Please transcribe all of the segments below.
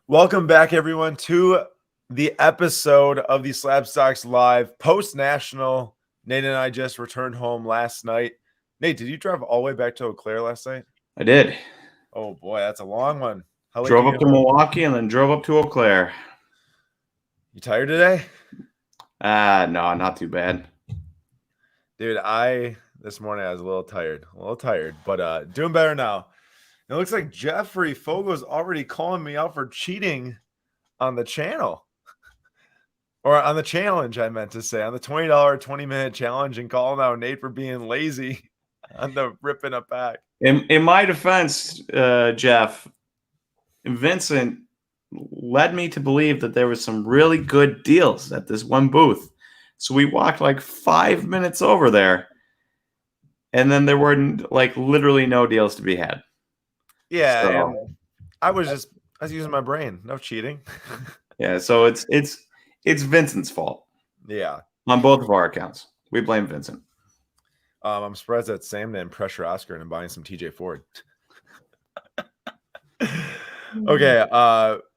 Welcome back, everyone, to the episode of the Slab Stocks Live post-national. Nate and I just returned home last night. Nate, did you drive all the way back to Eau Claire last night? I did. Oh, boy, that's a long one. How late Drove did you up get to home? Milwaukee and then drove up to Eau Claire. You tired today? No, not too bad. Dude, this morning I was a little tired, but doing better now. It looks like Jeffrey Fogel's already calling me out for cheating on the channel. Or on the challenge, I meant to say, on the $20 20-minute challenge, and calling out Nate for being lazy on the ripping a pack. In my defense, Jeff, Vincent led me to believe that there was some really good deals at this one booth. So we walked like 5 minutes over there, and then there were like literally no deals to be had. Yeah, So, and I was using my brain. No cheating. yeah, so it's Vincent's fault. Yeah. On both of our accounts. We blame Vincent. I'm surprised that Sam didn't pressure Oscar into buying some TJ Ford. Okay,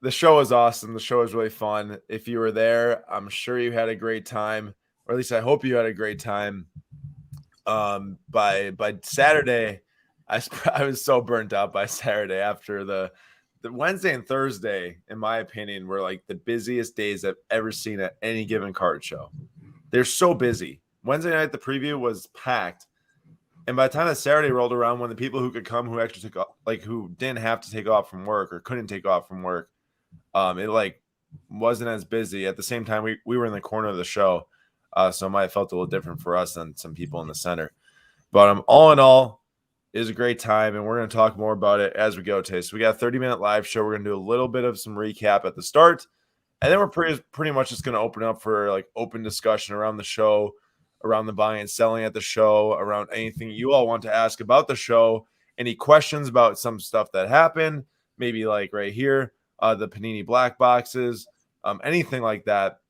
the show was awesome. The show was really fun. If you were there, I'm sure you had a great time, or at least I hope you had a great time. By Saturday, I was so burnt out by Saturday after the Wednesday and Thursday, in my opinion, were like the busiest days I've ever seen at any given card show. They're so busy. Wednesday night, the preview was packed. And by the time that Saturday rolled around, when the people who could come, who actually took off, like who didn't have to take off from work or couldn't take off from work, it like wasn't as busy. At the same time, we were in the corner of the show, so it might have felt a little different for us than some people in the center. But all in all, it was a great time, and we're going to talk more about it as we go today. So we got a 30-minute live show. We're going to do a little bit of some recap at the start, and then we're pretty much just going to open up for like open discussion around the show, around the buying and selling at the show, around anything you all want to ask about the show, any questions about some stuff that happened, maybe like right here, the Panini black boxes, anything like that.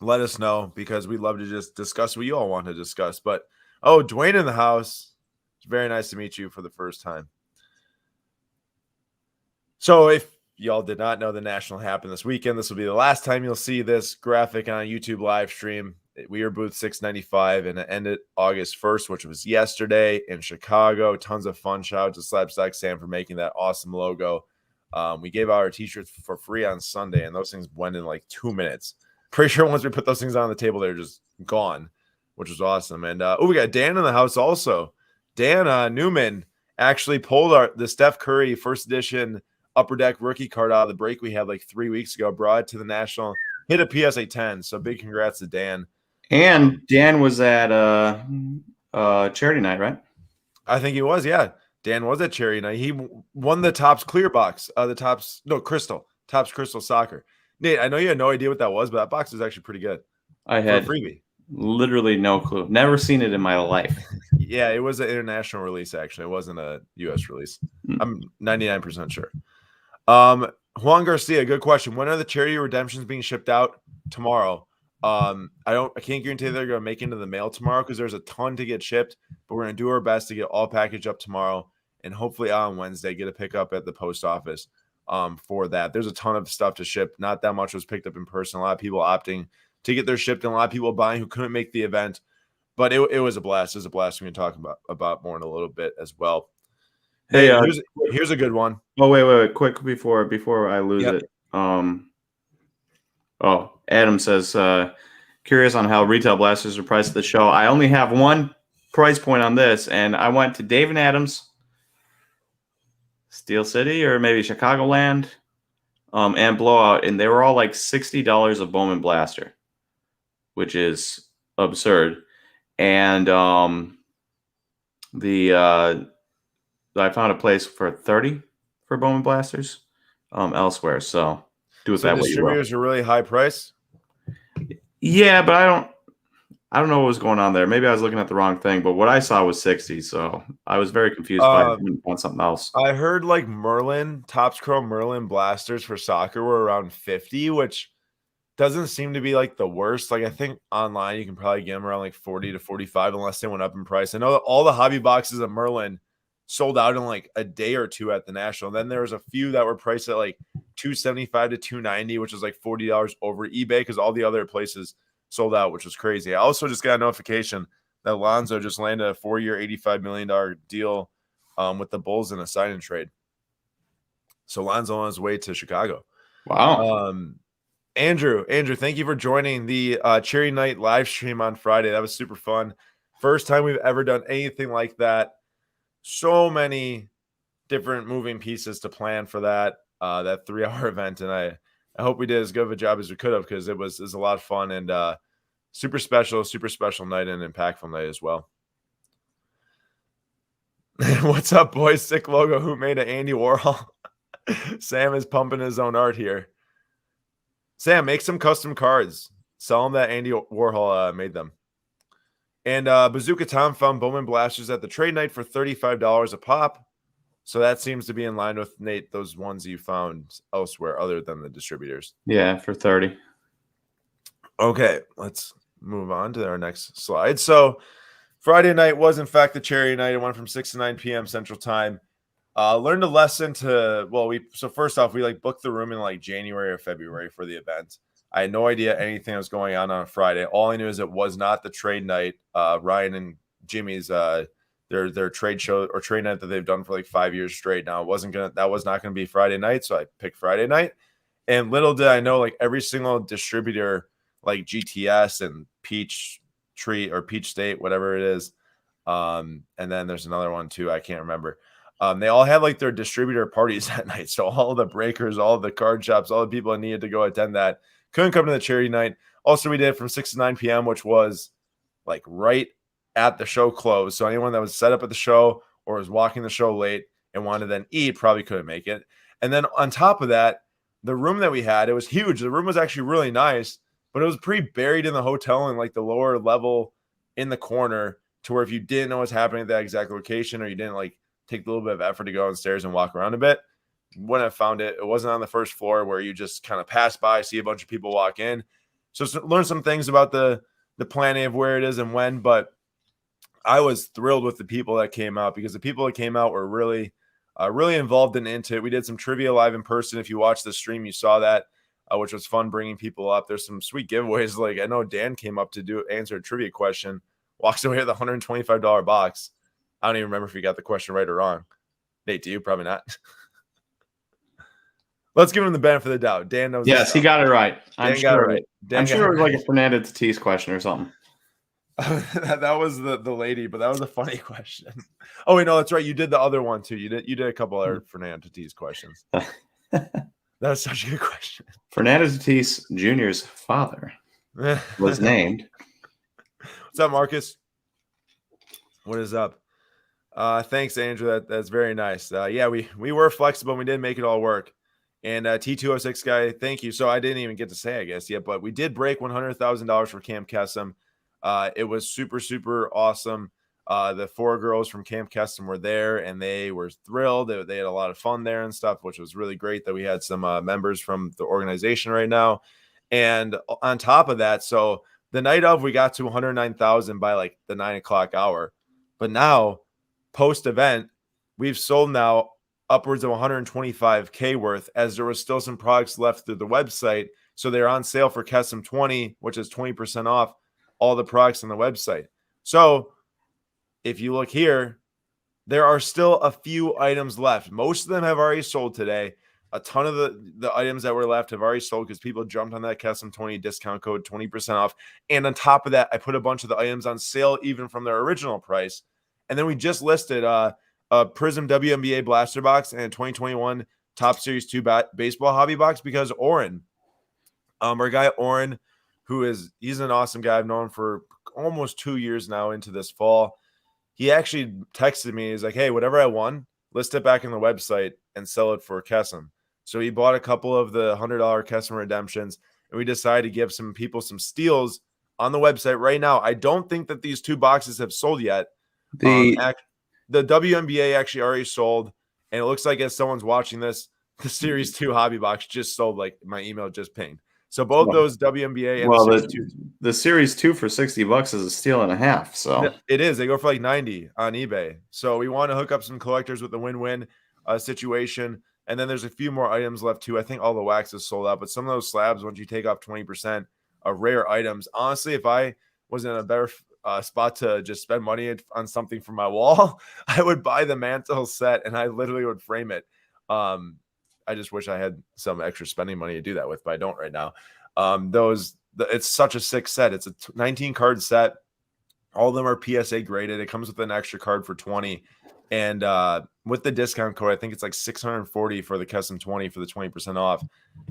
Let us know, because we'd love to just discuss what you all want to discuss. But, oh, Dwayne in the house. It's very nice to meet you for the first time. So if y'all did not know, the National happened this weekend. This will be the last time you'll see this graphic on a YouTube live stream. We were booth 695, and it ended August 1st, which was yesterday in Chicago. Tons of fun. Shout out to SlabStox Sam for making that awesome logo. We gave out our t-shirts for free on Sunday, and those things went in like 2 minutes. Pretty sure once we put those things on the table, they're just gone, which was awesome. And we got Dan in the house also. Dan Newman actually pulled the Steph Curry first edition Upper Deck rookie card out of the break we had like 3 weeks ago, brought it to the National, hit a PSA 10. So big congrats to Dan. And Dan was at charity night, right? I think he was, yeah. Dan was at charity night. He won the Topps clear box, Crystal Soccer. Nate, I know you had no idea what that was, but that box was actually pretty good. I had for a freebie. Literally no clue. Never seen it in my life. Yeah, it was an international release, actually. It wasn't a U.S. release. I'm 99% sure. Juan Garcia, good question. When are the charity redemptions being shipped out? Tomorrow. I can't guarantee they're going to make it into the mail tomorrow, because there's a ton to get shipped, but we're going to do our best to get all packaged up tomorrow, and hopefully on Wednesday get a pickup at the post office for that. There's a ton of stuff to ship. Not that much was picked up in person. A lot of people opting to get their shipped, and a lot of people buying who couldn't make the event. But it was a blast. It was a blast. We're going to talk about more in a little bit as well. Hey, here's a good one. Oh, wait. Quick before I lose it. Adam says, curious on how retail blasters are priced at the show. I only have one price point on this, and I went to Dave & Adams, Steel City, or maybe Chicagoland, and Blowout, and they were all like $60 a Bowman blaster, which is absurd. And I found a place for $30 for Bowman blasters elsewhere. So do with that what you will. Distributors are really high price. Yeah, but I don't know what was going on there. Maybe I was looking at the wrong thing, but what I saw was 60, so I was very confused by something else. I heard like SlabStoxPro Merlin blasters for soccer were around 50, which doesn't seem to be like the worst. Like I think online you can probably get them around like 40 to 45 unless they went up in price. I know that all the hobby boxes of Merlin sold out in like a day or two at the National. Then there was a few that were priced at like 275 to 290, which is like $40 over eBay because all the other places sold out, which was crazy. I also just got a notification that Lonzo just landed a 4-year, $85 million deal with the Bulls in a sign-and trade. So Lonzo on his way to Chicago. Wow. Andrew, thank you for joining the Cherry Night live stream on Friday. That was super fun. First time we've ever done anything like that. So many different moving pieces to plan for that 3-hour event, and I hope we did as good of a job as we could have because it was a lot of fun and super special night and impactful night as well. What's up, boys? Sick logo. Who made it? Andy Warhol. Sam is pumping his own art here. Sam, make some custom cards. Sell them that Andy Warhol made them. And Bazooka Tom found Bowman Blasters at the trade night for $35 a pop. So that seems to be in line with, Nate, those ones you found elsewhere other than the distributors. Yeah, for 30. Okay, let's move on to our next slide. So Friday night was, in fact, the Cherry Night. It went from 6 to 9 p.m. Central Time. Learned a lesson so first off, we booked the room in like January or February for the event. I had no idea anything was going on a Friday. All I knew is it was not the trade night. Ryan and Jimmy's their trade show or trade night that they've done for like 5 years straight now. That was not gonna be Friday night, so I picked Friday night. And little did I know, like every single distributor, like GTS and Peach Tree or Peach State, whatever it is. And then there's another one too, I can't remember. They all had like their distributor parties that night. So all the breakers, all the card shops, all the people that needed to go attend that couldn't come to the charity night. Also, we did it from 6 to 9 p.m., which was like right at the show close. So anyone that was set up at the show or was walking the show late and wanted to then eat probably couldn't make it. And then on top of that, the room that we had, it was huge. The room was actually really nice, but it was pretty buried in the hotel in like the lower level in the corner to where if you didn't know what's happening at that exact location or you didn't like take a little bit of effort to go downstairs and walk around a bit, wouldn't have found it. It wasn't on the first floor where you just kind of pass by, see a bunch of people walk in. So learn some things about the planning of where it is and when, but I was thrilled with the people that came out because the people that came out were really involved and into it. We did some trivia live in person. If you watched the stream, you saw that, which was fun bringing people up. There's some sweet giveaways. Like I know Dan came up to answer a trivia question, walks away with a $125 box. I don't even remember if he got the question right or wrong. Nate, do you? Probably not. Let's give him the benefit of the doubt. Dan knows. Yes, he got it right. I'm sure it was like a Fernando Tatis question or something. That was the lady, but that was a funny question. Oh, wait, no, that's right. You did the other one too. You did a couple other Fernando Tatis questions. That was such a good question. Fernando Tatis Jr.'s father was named. What's up, Marcus? What is up? Thanks, Andrew. That's very nice. Yeah, we were flexible and we did make it all work. And T206 guy, thank you. So I didn't even get to say, I guess, yet, but we did break $100,000 for Camp Kesem. It was super, super awesome. The 4 girls from Camp Kesem were there and they were thrilled. They had a lot of fun there and stuff, which was really great that we had some members from the organization right now. And on top of that, so the night of, we got to 109,000 by like the 9 o'clock hour. But now, post event, we've sold now upwards of 125K worth, as there was still some products left through the website. So they're on sale for Kesem 20, which is 20% off all the products on the website. So if you look here, there are still a few items left. Most of them have already sold today. A ton of the items that were left have already sold because people jumped on that Kesem 20 discount code, 20% off. And on top of that, I put a bunch of the items on sale even from their original price. And then we just listed a Prism WNBA blaster box and a 2021 Top Series 2 baseball hobby box because Oren, our guy Oren, he's an awesome guy. I've known him for almost 2 years now into this fall. He actually texted me. He's like, hey, whatever I won, list it back in the website and sell it for Kesem. So he bought a couple of the $100 Kesem redemptions, and we decided to give some people some steals on the website right now. I don't think that these 2 boxes have sold yet. The WNBA actually already sold, and it looks like as someone's watching this, the Series 2 hobby box just sold, like my email just pinged. So both those WNBA and the Series 2 for $60 is a steal and a half. So it is. They go for like 90 on eBay. So we want to hook up some collectors with the win-win situation. And then there's a few more items left too. I think all the wax is sold out, but some of those slabs, once you take off 20% of rare items, honestly, if I was in a better spot to just spend money on something for my wall, I would buy the mantle set and I literally would frame it. I just wish I had some extra spending money to do that with, but I don't right now. It's such a sick set. It's a 19 card set. All of them are PSA graded. It comes with an extra card for 20. And with the discount code, I think it's like 640 for the custom 20 for the 20% off.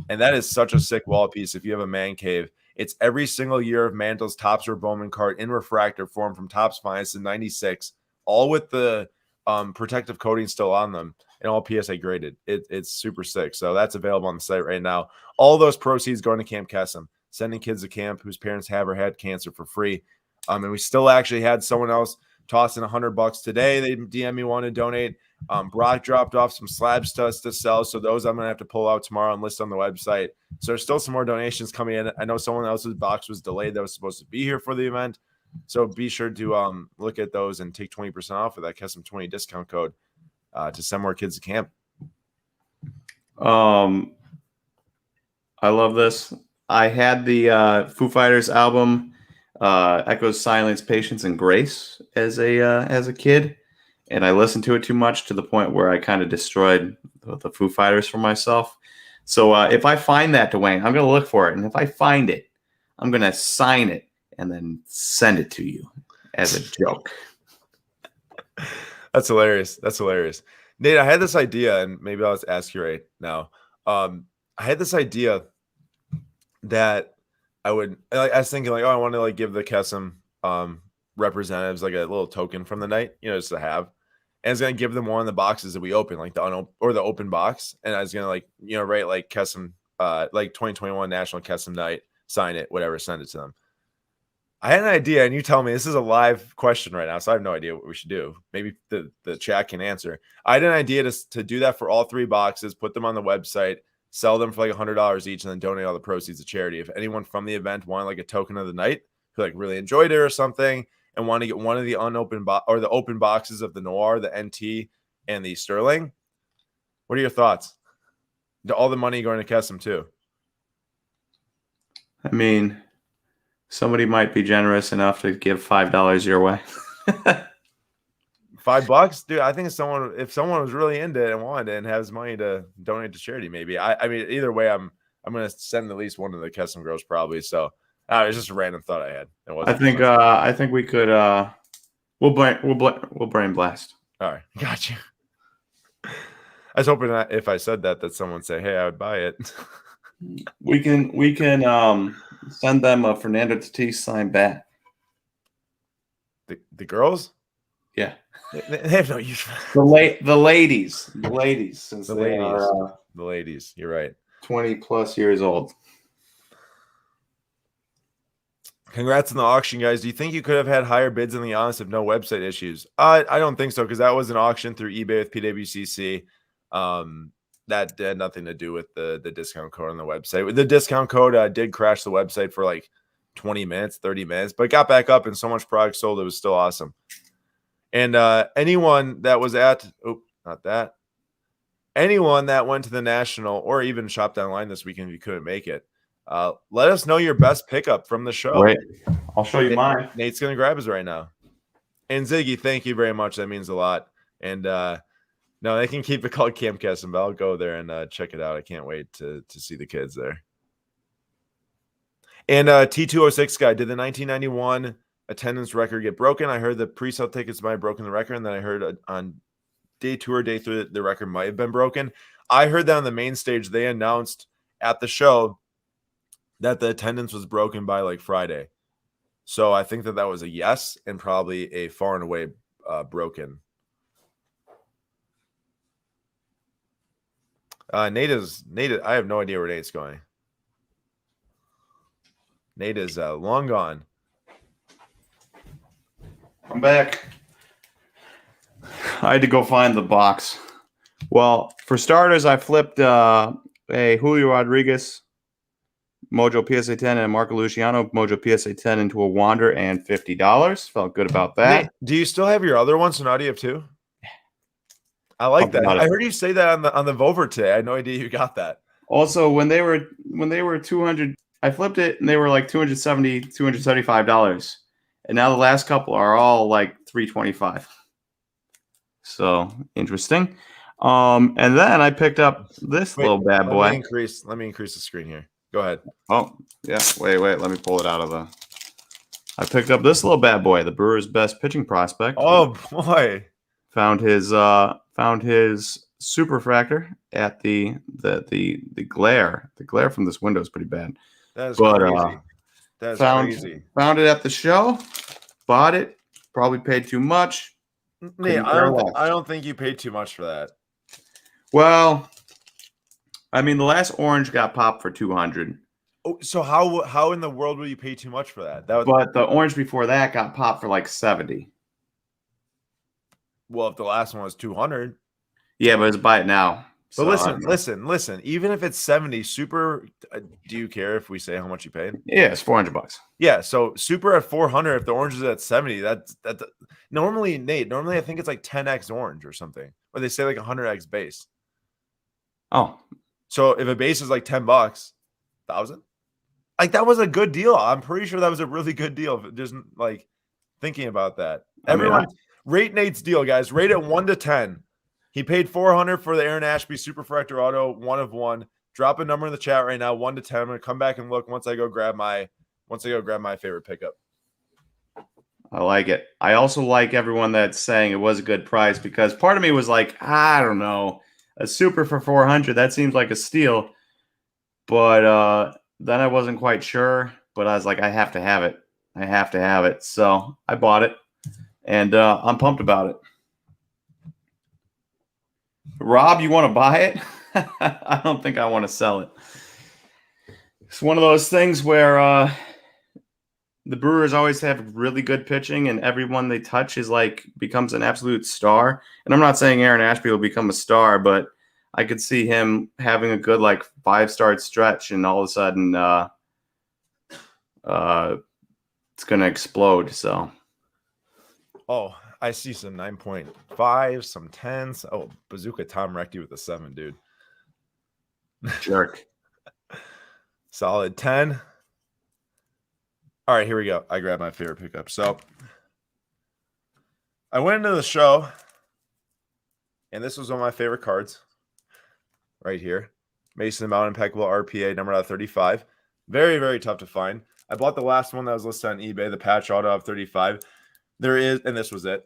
And that is such a sick wall piece if you have a man cave. It's every single year of Mantle's Topps or Bowman card in refractor form from Topps Finest in 96, all with the protective coating still on them and all PSA graded. It's super sick. So that's available on the site right now. All those proceeds going to Camp Kesem, sending kids to camp whose parents have or had cancer for free. And we still actually had someone else toss in $100 today. They DM me, want to donate. Brock dropped off some slab studs to sell. So those I'm going to have to pull out tomorrow and list on the website. So there's still some more donations coming in. I know someone else's box was delayed that was supposed to be here for the event. So be sure to look at those and take 20% off of that custom 20 discount code to send more kids to camp. I love this. I had the Foo Fighters album, Echoes, Silence, Patience, and Grace as a kid, and I listened to it too much to the point where I kind of destroyed the Foo Fighters for myself. So if I find that, Dwayne, I'm going to look for it, and if I find it, I'm going to sign it and then send it to you as a joke. That's hilarious. That's hilarious. Nate, I had this idea, and maybe I'll just ask you right now. I had this idea that I was thinking like, oh, I want to like give the Kesem representatives like a little token from the night, just to have. And I was gonna give them one of the boxes that we open, like the open box. And I was gonna write like Kesem, like 2021 National Kesem Night, sign it, whatever, send it to them. I had an idea, and you tell me, this is a live question right now, so I have no idea what we should do. Maybe the chat can answer. I had an idea to do that for all 3 boxes, put them on the website, sell them for like $100 each, and then donate all the proceeds to charity. If anyone from the event wanted like a token of the night, who like really enjoyed it or something, and want to get one of the unopened or the open boxes of the Noir, the NT, and the Sterling, what are your thoughts? All the money going to Kesem too. I mean, somebody might be generous enough to give $5 your way. $5, dude. I think if someone was really into it and wanted it and has money to donate to charity, maybe. I mean, either way, I'm gonna send at least one of the Kesem girls probably. So it's just a random thought I had. I think we could. We'll brain blast. All right, got you. I was hoping that if I said that someone say, "Hey, I would buy it." We can send them a Fernando Tatis signed bat. The girls. Yeah, they have no use for the ladies, since the they ladies. are the ladies. You're right. 20+ years old. Congrats on the auction, guys. Do you think you could have had higher bids in the honest if no website issues? I don't think so, because that was an auction through eBay with PWCC. That had nothing to do with the discount code on the website. The discount code did crash the website for like 20 minutes, 30 minutes, but it got back up and so much product sold. It was still awesome. And anyone that was anyone that went to the National or even shopped online this weekend, if you couldn't make it, let us know your best pickup from the show. Right. I'll show you mine. Nate's going to grab his right now. And Ziggy, thank you very much. That means a lot. And no, they can keep it called Camp Kesem, but I'll go there and check it out. I can't wait to see the kids there. And T206 guy, did the 1991 attendance record get broken? I heard the pre-sale tickets might have broken the record, and then I heard on day 2 or day 3 the record might have been broken. I heard that on the main stage they announced at the show that the attendance was broken by like Friday. So I think that was a yes and probably a far and away broken. Nate. I have no idea where Nate's going. Nate is long gone. I'm back. I had to go find the box. Well, for starters, I flipped a Julio Rodriguez Mojo PSA 10 and a Marco Luciano Mojo PSA 10 into a Wander and $50. Felt good about that. Nate, do you still have your other one? So now do you have 2? I like Pumped that. about I it. heard you say that on the Vover today. I had no idea you got that. Also, when they were 200, I flipped it and they were like $275. And now the last couple are all like 325. So interesting. And then I picked up this Wait, little bad let boy. me increase the screen here. Go ahead. Oh, yeah. Wait. Let me pull it out of the. I picked up this little bad boy, the Brewers' best pitching prospect. Oh boy. Found his Superfractor at the glare. The glare from this window is pretty bad. That is But crazy. That is crazy. found it at the show, bought it, probably paid too much. Nate, Couldn't care less. I don't think you paid too much for that. Well, I mean, the last orange got popped for 200, Oh, so how in the world will you pay too much for that? That was, but the orange before that got popped for like 70. well, if the last one was 200. Yeah, but it's buy it now. But So, I don't know. listen. Even if it's 70, Super, do you care if we say how much you paid? Yeah, it's $400. Yeah, so Super at 400. If the orange is at 70, that normally, Nate. Normally, I think it's like 10x orange or something, or they say like 100x base. Oh, So if a base is like $10, 1,000, like that was a good deal. I'm pretty sure that was a really good deal. Just like thinking about that, everyone rate Nate's deal, guys. Rate it 1 to 10. He paid 400 for the Aaron Ashby Superfractor Auto, 1 of 1. Drop a number in the chat right now, 1 to 10. I'm gonna come back and look once I go grab my favorite pickup. I like it. I also like everyone that's saying it was a good price, because part of me was like, I don't know, a Super for 400, that seems like a steal. But then I wasn't quite sure, but I was like, I have to have it. I have to have it. So I bought it, and I'm pumped about it. Rob, you want to buy it? I don't think I want to sell it. It's one of those things where the Brewers always have really good pitching, and everyone they touch is like becomes an absolute star. And I'm not saying Aaron Ashby will become a star, but I could see him having a good like 5-start stretch, and all of a sudden it's gonna explode. So Oh, I see some 9.5, some 10s. Oh, Bazooka Tom wrecked you with a 7, dude. jerk. Solid 10. All right, here we go. I grabbed my favorite pickup. So I went into the show, and this was one of my favorite cards right here. Mason Mount Impeccable RPA, number out of 35. Very, very tough to find. I bought the last one that was listed on eBay, the patch auto of 35. There is, and this was it.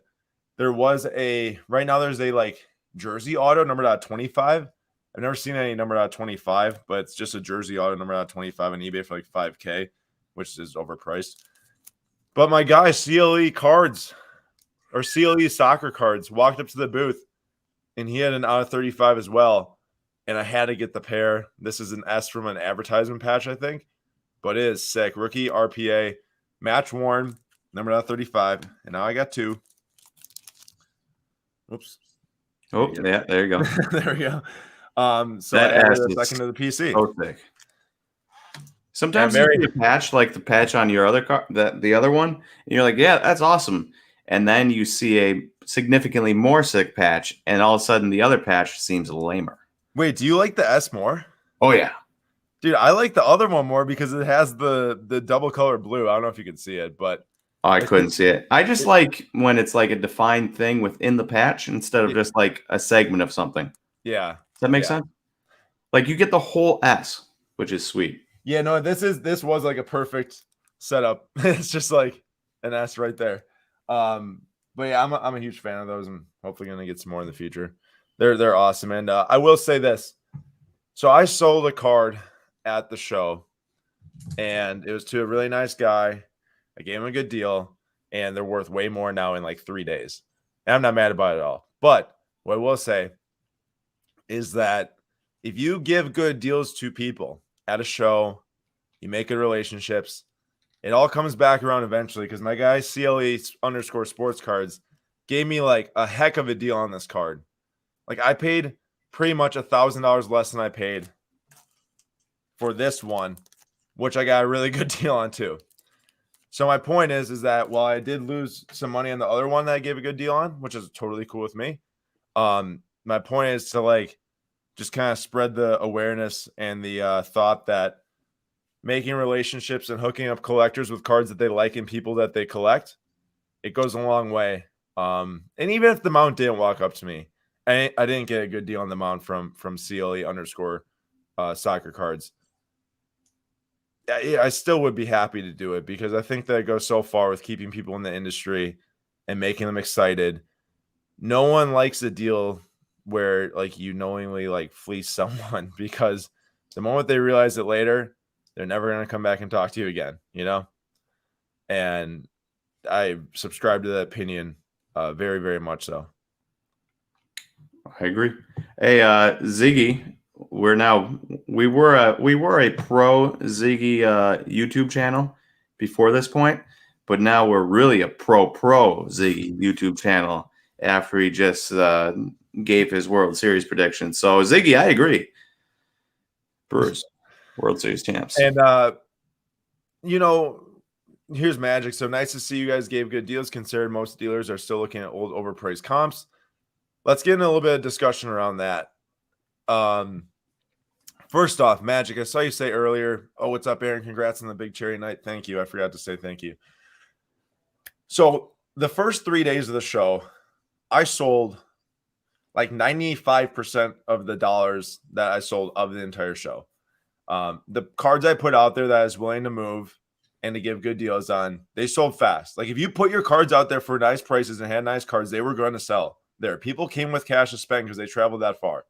There was right now there's a like jersey auto numbered out of 25. I've never seen any numbered out of 25, but it's just a jersey auto numbered out of 25 on eBay for like 5K, which is overpriced. But my guy, CLE cards or CLE soccer cards, walked up to the booth, and he had an out of 35 as well. And I had to get the pair. This is an S from an advertisement patch, I think, but it is sick. Rookie RPA, match worn, number out of 35. And now I got 2. Oops. Oh, yeah, there you go. There we go. So That I added ass a is second to the PC. So thick. Sometimes Yeah, you see a patch like the patch on your other car, the other one, and you're like, yeah, that's awesome. And then you see a significantly more sick patch, and all of a sudden the other patch seems lamer. Wait, do you like the S more? Oh yeah, Dude, I like the other one more because it has the double color blue. I don't know if you can see it, but I couldn't see it. I just like when it's like a defined thing within the patch instead of just like a segment of something. yeah. Does that make sense? Like you get the whole S, which is sweet. Yeah, no, this was like a perfect setup. It's just like an S right there. But yeah, I'm a huge fan of those, and hopefully gonna get some more in the future. They're awesome. And I will say this. So I sold a card at the show, and it was to a really nice guy. I gave him a good deal, and they're worth way more now in like 3 days. And I'm not mad about it at all. But what I will say is that if you give good deals to people at a show, you make good relationships, it all comes back around eventually. Because my guy CLE_sports cards gave me like a heck of a deal on this card. Like I paid pretty much $1,000 less than I paid for this one, which I got a really good deal on too. So my point is that while I did lose some money on the other one that I gave a good deal on, which is totally cool with me, my point is to like just kind of spread the awareness and the thought that making relationships and hooking up collectors with cards that they like and people that they collect, it goes a long way. And even if the mount didn't walk up to me, I didn't get a good deal on the mount from CLE _ soccer cards. I still would be happy to do it because I think that it goes so far with keeping people in the industry and making them excited. No one likes a deal where like you knowingly like fleece someone because the moment they realize it later, they're never going to come back and talk to you again, you know? And I subscribe to that opinion very, very much so. I agree. Hey, Ziggy, we were a pro Ziggy YouTube channel before this point, but now we're really a pro Ziggy YouTube channel after he just gave his World Series prediction. So Ziggy, I agree. Brewers, World Series champs. And you know, here's Magic. So nice to see you guys gave good deals considering most dealers are still looking at old overpriced comps. Let's get into a little bit of discussion around that. First off, Magic, I saw you say earlier, oh, what's up, Aaron? Congrats on the big cherry night. Thank you. I forgot to say thank you. So the first 3 days of the show, I sold like 95% of the dollars that I sold of the entire show. The cards I put out there that I was willing to move and to give good deals on, they sold fast. Like if you put your cards out there for nice prices and had nice cards, they were going to sell. There, people came with cash to spend because they traveled that far.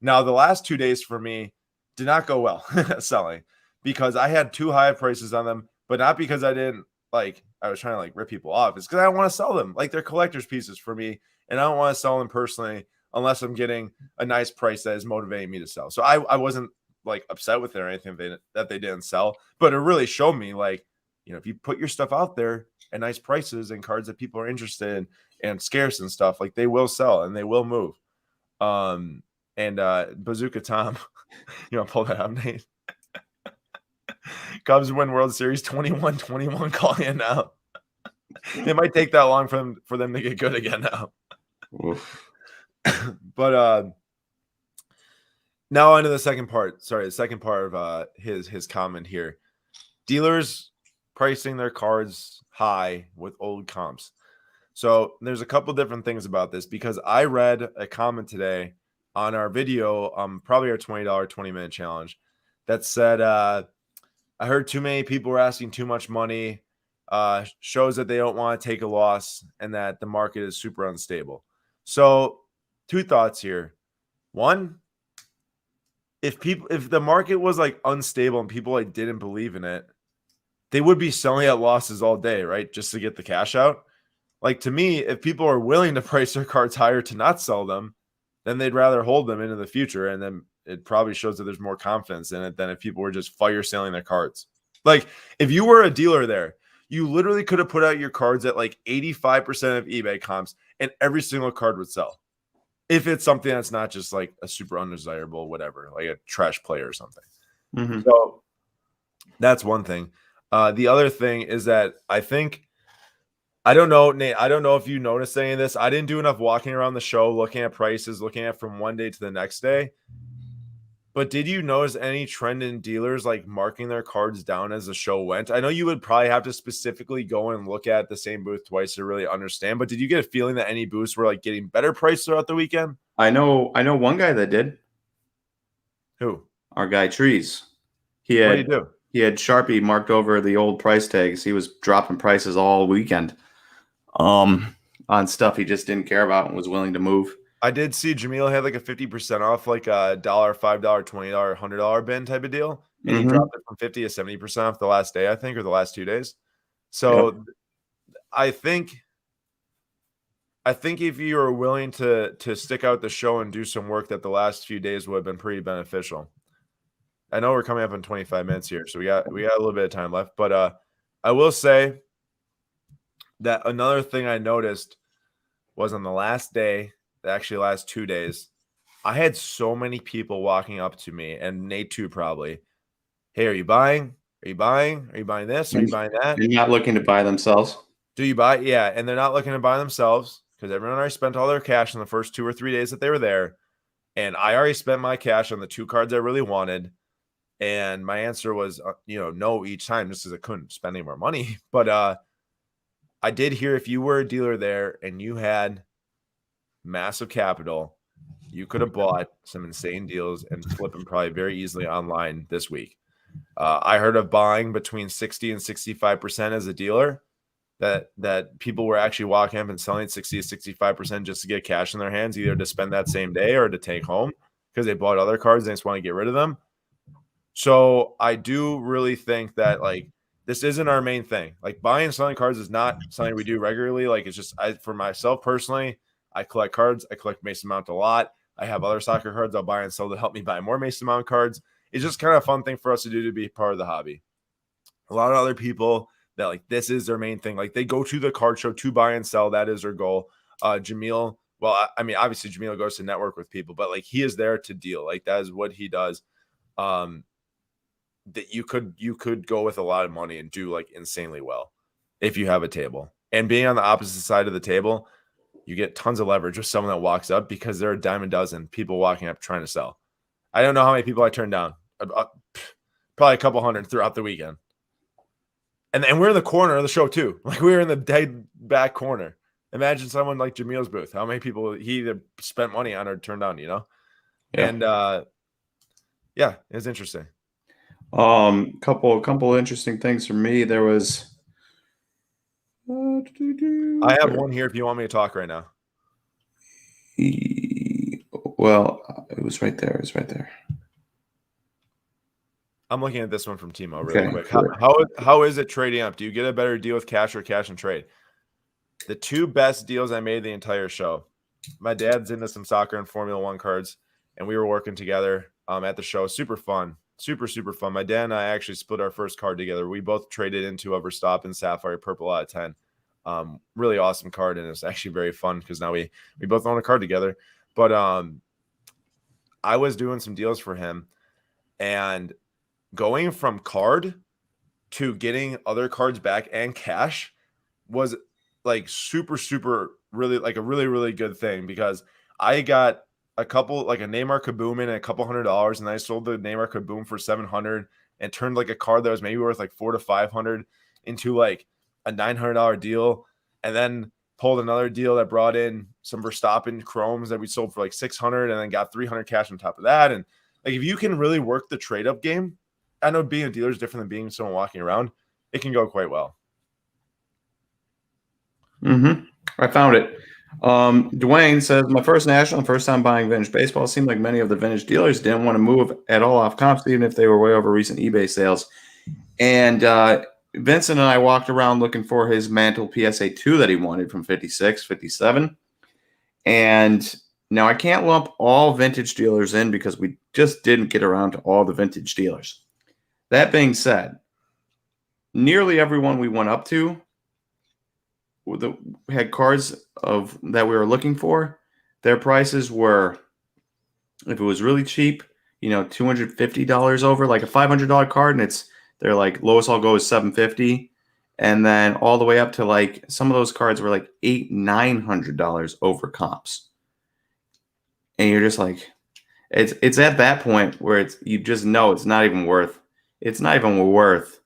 Now, the last 2 days for me did not go well selling because I had too high prices on them, but not because I didn't like, I was trying to like rip people off. It's because I don't want to sell them. Like they're collector's pieces for me, and I don't want to sell them personally unless I'm getting a nice price that is motivating me to sell. So I wasn't like upset with it or anything that they didn't sell, but it really showed me like, you know, if you put your stuff out there at nice prices and cards that people are interested in and scarce and stuff, like they will sell and they will move. And Bazooka Tom, you know, pull that up, Nate. Cubs win World Series 21-21. Call in now. It might take that long for them to get good again now. But now on to the second part. Sorry, the second part of his comment here. Dealers pricing their cards high with old comps. So there's a couple different things about this because I read a comment today on our video, probably our $20 20-minute challenge, that said, I heard too many people were asking too much money, shows that they don't want to take a loss and that the market is super unstable. So two thoughts here. One, if the market was like unstable and people like didn't believe in it, they would be selling at losses all day, right? Just to get the cash out. Like to me, if people are willing to price their cards higher to not sell them, then they'd rather hold them into the future. And then it probably shows that there's more confidence in it than if people were just fire selling their cards. Like if you were a dealer there, you literally could have put out your cards at like 85% of eBay comps and every single card would sell. If it's something that's not just like a super undesirable, whatever, like a trash player or something. Mm-hmm. So that's one thing. The other thing is that I don't know, Nate. I don't know if you noticed any of this. I didn't do enough walking around the show, looking at prices, looking at from one day to the next day. But did you notice any trend in dealers like marking their cards down as the show went? I know you would probably have to specifically go and look at the same booth twice to really understand. But did you get a feeling that any booths were like getting better prices throughout the weekend? I know one guy that did. Who? Our guy Trees. What did he do? He had Sharpie marked over the old price tags. He was dropping prices all weekend. On stuff he just didn't care about and was willing to move. I did see Jamil had like a 50% off, like a $1, $5, $20, $100 bin type of deal. And he dropped it from 50 to 70% off the last day, I think, or the last 2 days. So I think if you are willing to stick out the show and do some work, that the last few days would have been pretty beneficial. I know we're coming up in 25 minutes here, so we got a little bit of time left. But I will say that another thing I noticed was on the last day, actually last 2 days, I had so many people walking up to me, and Nate too probably. Hey, are you buying? Are you buying? Are you buying this? Are you buying that? They're not looking to buy themselves. Do you buy? Yeah, and they're not looking to buy themselves because everyone already spent all their cash in the first 2 or 3 days that they were there. And I already spent my cash on the 2 cards I really wanted. And my answer was, no each time, just because I couldn't spend any more money. But I did hear if you were a dealer there and you had massive capital, you could have bought some insane deals and flip them probably very easily online this week. I heard of buying between 60 and 65% as a dealer, that people were actually walking up and selling 60 to 65% just to get cash in their hands, either to spend that same day or to take home because they bought other cards and they just want to get rid of them. So I do really think that this isn't our main thing. Like buying and selling cards is not something we do regularly. Like it's just for myself personally, I collect cards. I collect Mason Mount a lot. I have other soccer cards I'll buy and sell to help me buy more Mason Mount cards. It's just kind of a fun thing for us to do to be part of the hobby. A lot of other people that this is their main thing. Like they go to the card show to buy and sell. That is their goal. Jamil, well, I mean, obviously Jamil goes to network with people, but he is there to deal. That is what he does. That you could go with a lot of money and do insanely well if you have a table. And being on the opposite side of the table, you get tons of leverage with someone that walks up because there are a dime a dozen people walking up trying to sell. I don't know how many people I turned down. Probably a couple hundred throughout the weekend. And we're in the corner of the show too. We were in the dead back corner. Imagine someone like Jamil's booth. How many people he either spent money on or turned down, Yeah. And yeah, it was interesting. Couple interesting things for me. There was I have one here if you want me to talk right now. Well, it was right there. I'm looking at this one from Timo really quick. How is it trading up? Do you get a better deal with cash or cash and trade? The 2 best deals I made the entire show. My dad's into some soccer and Formula 1 cards, and we were working together at the show. Super fun. Super, super fun. My dad and I actually split our first card together. We both traded into a Verstappen Sapphire Purple out of 10. Really awesome card, and it's actually very fun because now we both own a card together. But I was doing some deals for him, and going from card to getting other cards back and cash was super, super really a really, really good thing because I got a couple a Neymar Kaboom in at a couple $100, and I sold the Neymar Kaboom for $700 and turned a card that was maybe worth $400 to $500 into a $900 deal, and then pulled another deal that brought in some Verstappen chromes that we sold for $600 and then got $300 cash on top of that. And if you can really work the trade up game, I know being a dealer is different than being someone walking around. It can go quite well. I found it. Dwayne says, my first national, first time buying vintage baseball. Seemed like many of the vintage dealers didn't want to move at all off comps, even if they were way over recent eBay sales. And Vincent and I walked around looking for his Mantle PSA 2 that he wanted from 56, 57. And now I can't lump all vintage dealers in because we just didn't get around to all the vintage dealers. That being said, nearly everyone we went up to had cards that we were looking for. Their prices were, if it was really cheap, $250 over, a $500 card, and they're lowest I'll go is $750, and then all the way up to some of those cards were $800-900 over comps, and you're just it's at that point where you just know it's not even worth. It's not even worth.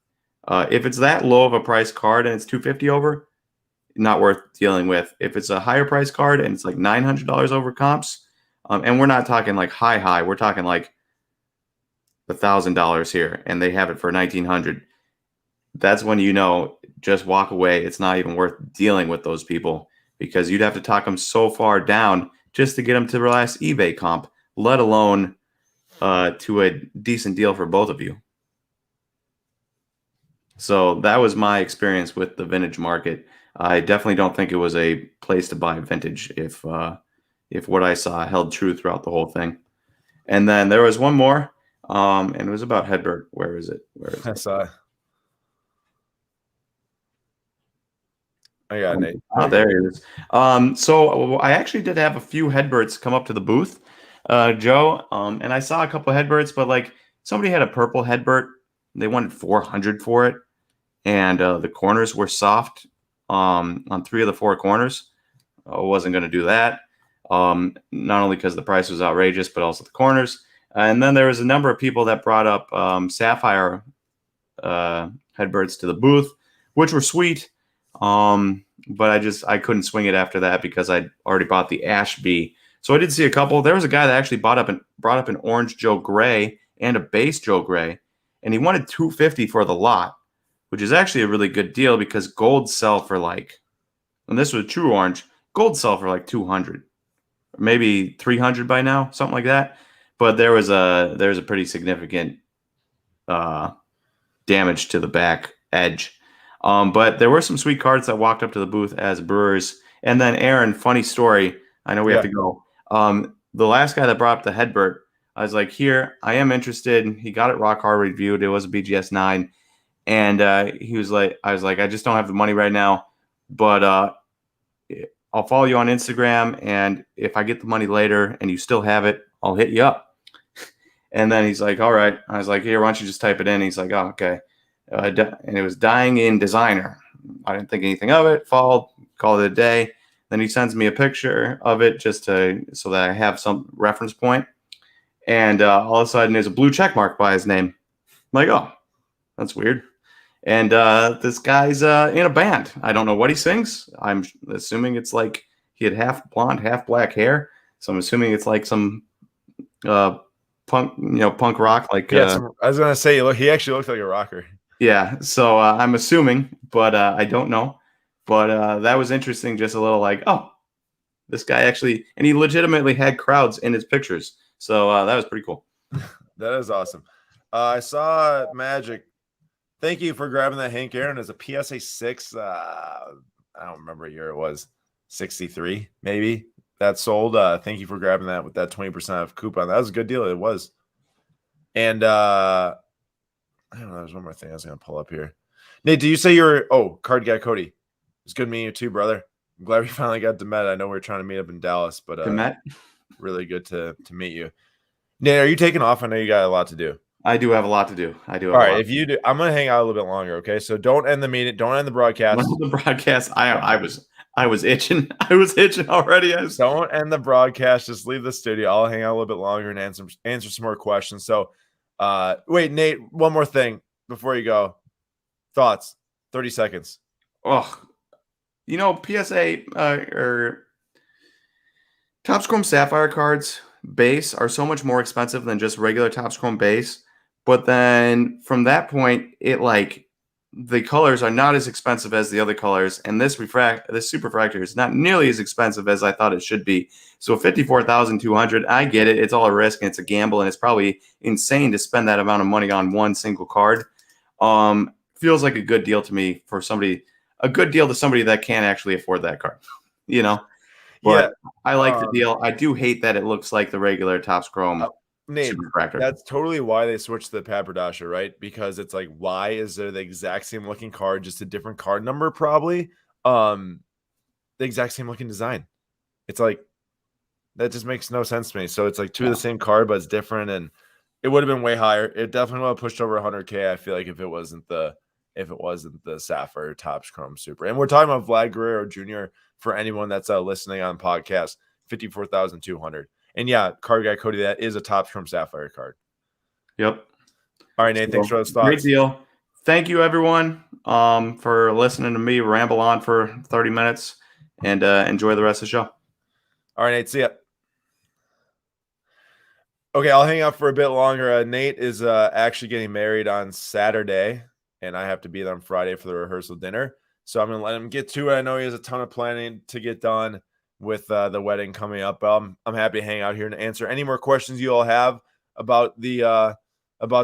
If it's that low of a price card and it's $250 over, not worth dealing with. If it's a higher price card and it's $900 over comps, and we're not talking high, we're talking $1,000 here, and they have it for $1,900. That's when just walk away. It's not even worth dealing with those people because you'd have to talk them so far down just to get them to the last eBay comp, let alone to a decent deal for both of you. So that was my experience with the vintage market. I definitely don't think it was a place to buy vintage if what I saw held true throughout the whole thing. And then there was one more, and it was about Hedberg. Where is it? I saw it. I got Nate. Oh, there he is. So I actually did have a few Hedberts come up to the booth, Joe, and I saw a couple of Hedberts, but somebody had a purple Hedbert. They wanted $400 for it, and the corners were soft on 3 of the 4 corners. I wasn't going to do that. Not only because the price was outrageous, but also the corners. And then there was a number of people that brought up sapphire headbirds to the booth, which were sweet. But I couldn't swing it after that because I'd already bought the Ashby. So I did see a couple. There was a guy that actually brought up an orange Joe Gray and a base Joe Gray, and he wanted $250 for the lot, which is actually a really good deal because gold sell for like, and this was true orange, gold sell for like 200, maybe 300 by now, something like that. But there's a pretty significant damage to the back edge. But there were some sweet cards that walked up to the booth as brewers. And then Aaron, funny story. I know we have to go. The last guy that brought up the Hedbert, I was like, here, I am interested. He got it rock hard reviewed. It was a BGS 9. And I was like, I just don't have the money right now, but I'll follow you on Instagram. And if I get the money later and you still have it, I'll hit you up. And then he's like, all right. I was like, here, why don't you just type it in? He's like, oh, okay. And it was Dying in Designer. I didn't think anything of it. Called it a day. Then he sends me a picture of it just so that I have some reference point. And all of a sudden, there's a blue check mark by his name. I'm like, oh, that's weird. And this guy's in a band. I don't know what he sings. I'm assuming it's like he had half blonde, half black hair. So I'm assuming it's like some punk rock. Like I was gonna say, he actually looked like a rocker. Yeah. So I'm assuming, but I don't know. But that was interesting. Just a little like, oh, this guy actually, and he legitimately had crowds in his pictures. So that was pretty cool. That is awesome. I saw Magic. Thank you for grabbing that, Hank Aaron. As a PSA 6, I don't remember what year it was, 63 maybe. That sold. Thank you for grabbing that with that 20% off coupon. That was a good deal. It was. And I don't know. There's one more thing I was going to pull up here. Nate, do you say Card Guy Cody? It's good meeting you too, brother. I'm glad we finally got to meet. I know we were trying to meet up in Dallas, but really good to meet you. Nate, are you taking off? I know you got a lot to do. I do have a lot to do. All right, if you do, I'm going to hang out a little bit longer, okay? So don't end the meeting. Don't end the broadcast. I was itching. I was itching already. Don't end the broadcast. Just leave the studio. I'll hang out a little bit longer and answer some more questions. So, wait, Nate, one more thing before you go. Thoughts, 30 seconds. Oh, PSA or Topps Chrome Sapphire cards base are so much more expensive than just regular Topps Chrome base. But then from that point, the colors are not as expensive as the other colors, and this Superfractor is not nearly as expensive as I thought it should be. So $54,200, I get it. It's all a risk and it's a gamble, and it's probably insane to spend that amount of money on one single card. Feels like a good deal to me for somebody, a good deal to somebody that can't actually afford that card. But yeah, I like the deal. I do hate that it looks like the regular Topps Chrome. Nate, that's totally why they switched to the Paperdasha, right? Because it's like, why is there the exact same looking card, just a different card number, probably? The exact same looking design. It's like, that just makes no sense to me. So it's like two of the same card, but it's different, and it would have been way higher. It definitely would have pushed over 100K. I feel like if it wasn't the Sapphire Topps Chrome Super. And we're talking about Vlad Guerrero Jr. for anyone that's listening on podcast, 54,200. And yeah, Card Guy Cody, that is a Topps Chrome Sapphire card. Yep. All right, Nate, thanks for those thoughts. Great deal. Thank you, everyone, for listening to me ramble on for 30 minutes, and enjoy the rest of the show. All right, Nate, see ya. Okay, I'll hang out for a bit longer. Nate is actually getting married on Saturday, and I have to be there on Friday for the rehearsal dinner. So I'm going to let him get to it. I know he has a ton of planning to get done with the wedding coming up. I'm happy to hang out here and answer any more questions you all have about the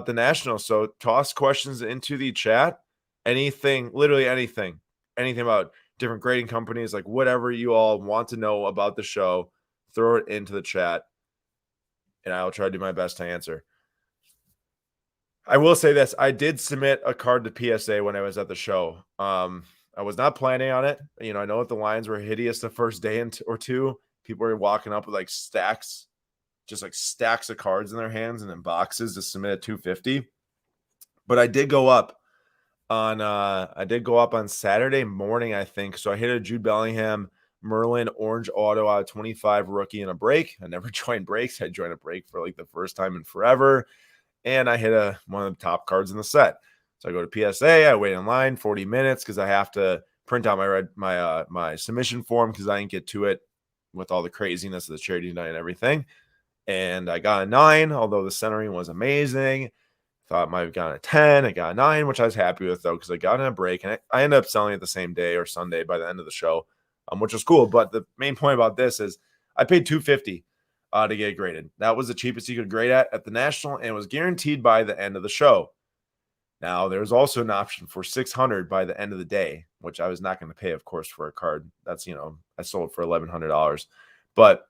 National. So toss questions into the chat. Anything, literally anything about different grading companies, like whatever you all want to know about the show, throw it into the chat, and I will try to do my best to answer. I will say this. I did submit a card to PSA when I was at the show. I was not planning on it. I know that the lines were hideous the first day or two. People were walking up with like stacks of cards in their hands and in boxes to submit at 250. But I did go up on Saturday morning, I think. So I hit a Jude Bellingham Merlin orange auto out of 25 rookie in a break. I never joined breaks. I joined a break for like the first time in forever. And I hit one of the top cards in the set. So I go to PSA. I wait in line 40 minutes because I have to print out my submission form because I didn't get to it with all the craziness of the charity night and everything. And I got a 9, although the centering was amazing. Thought I might have gotten a 10. I got a 9, which I was happy with, though, because I got in a break. And I ended up selling it the same day or Sunday by the end of the show, which was cool. But the main point about this is I paid $250 to get graded. That was the cheapest you could grade at the National, and it was guaranteed by the end of the show. Now, there's also an option for $600 by the end of the day, which I was not going to pay, of course, for a card. That's, I sold for $1,100. But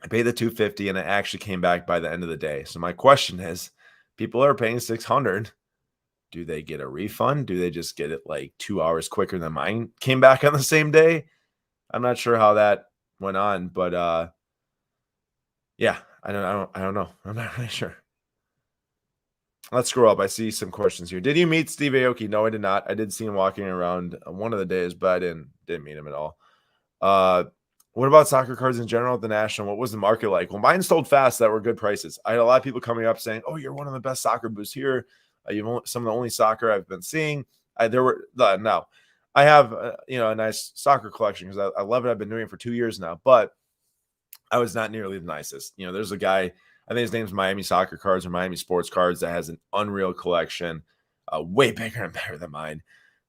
I paid the $250, and it actually came back by the end of the day. So my question is, people are paying $600. Do they get a refund? Do they just get it like 2 hours quicker than mine came back on the same day? I'm not sure how that went on, but yeah, I don't know. I'm not really sure. Let's scroll up. I see some questions here. Did you meet Steve Aoki? No, I did not. I did see him walking around one of the days, but I didn't meet him at all. What about soccer cards in general at the National? What was the market like? Well, mine sold fast. That were good prices. I had a lot of people coming up saying, "Oh, you're one of the best soccer booths here. You're some of the only soccer I've been seeing." I have a nice soccer collection because I love it. I've been doing it for 2 years now, but I was not nearly the nicest. There's a guy, I think his name's Miami Soccer Cards or Miami Sports Cards, that has an unreal collection, way bigger and better than mine,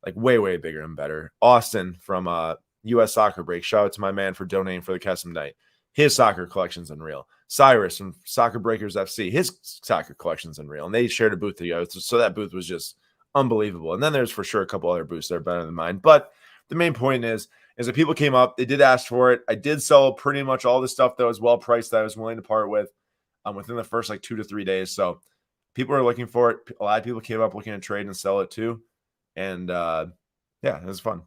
like way, way bigger and better. Austin from U.S. Soccer Break, shout out to my man for donating for the custom night. His soccer collection's unreal. Cyrus from Soccer Breakers FC, his soccer collection's unreal. And they shared a booth together, so that booth was just unbelievable. And then there's for sure a couple other booths that are better than mine. But the main point is that people came up, they did ask for it. I did sell pretty much all the stuff that was well priced that I was willing to part with within the first like 2 to 3 days. So people are looking for it. A lot of people came up looking to trade and sell it too. And yeah, it was fun.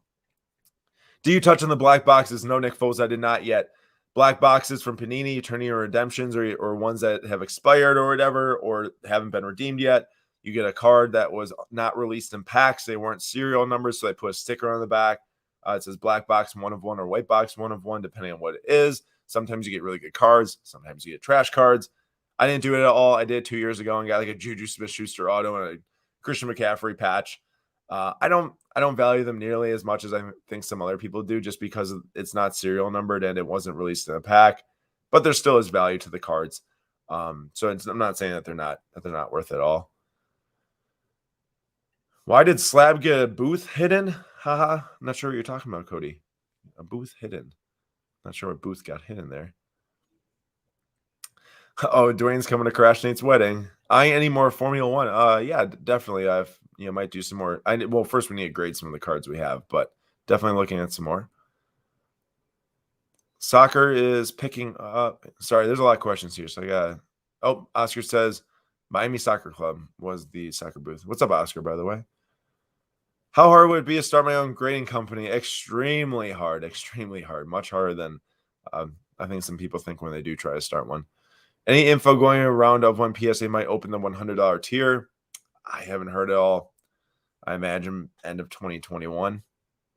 Do you touch on the black boxes? No, Nick Foles, I did not yet. Black boxes from Panini, Eternity or Redemptions, or ones that have expired or whatever, or haven't been redeemed yet. You get a card that was not released in packs. They weren't serial numbers, so they put a sticker on the back. It says black box 1 of 1 or white box 1 of 1, depending on what it is. Sometimes you get really good cards. Sometimes you get trash cards. I didn't do it at all. I did 2 years ago and got like a Juju Smith-Schuster auto and a Christian McCaffrey patch. I don't value them nearly as much as I think some other people do, just because it's not serial numbered and it wasn't released in a pack. But there still is value to the cards. So I'm not saying that they're not worth it all. Why did Slab get a booth hidden? Haha. I'm not sure what you're talking about, Cody. A booth hidden. Not sure what booth got hidden there. Oh, Dwayne's coming to Crash Nate's wedding. Any more Formula One? Yeah, definitely. Might do some more. Well, first we need to grade some of the cards we have, but definitely looking at some more. Soccer is picking up. Sorry, there's a lot of questions here, so I got. Oh, Oscar says Miami Soccer Club was the soccer booth. What's up, Oscar? By the way, how hard would it be to start my own grading company? Extremely hard. Extremely hard. Much harder than I think some people think when they do try to start one. Any info going around of when PSA might open the $100 tier? I haven't heard it all. I imagine end of 2021.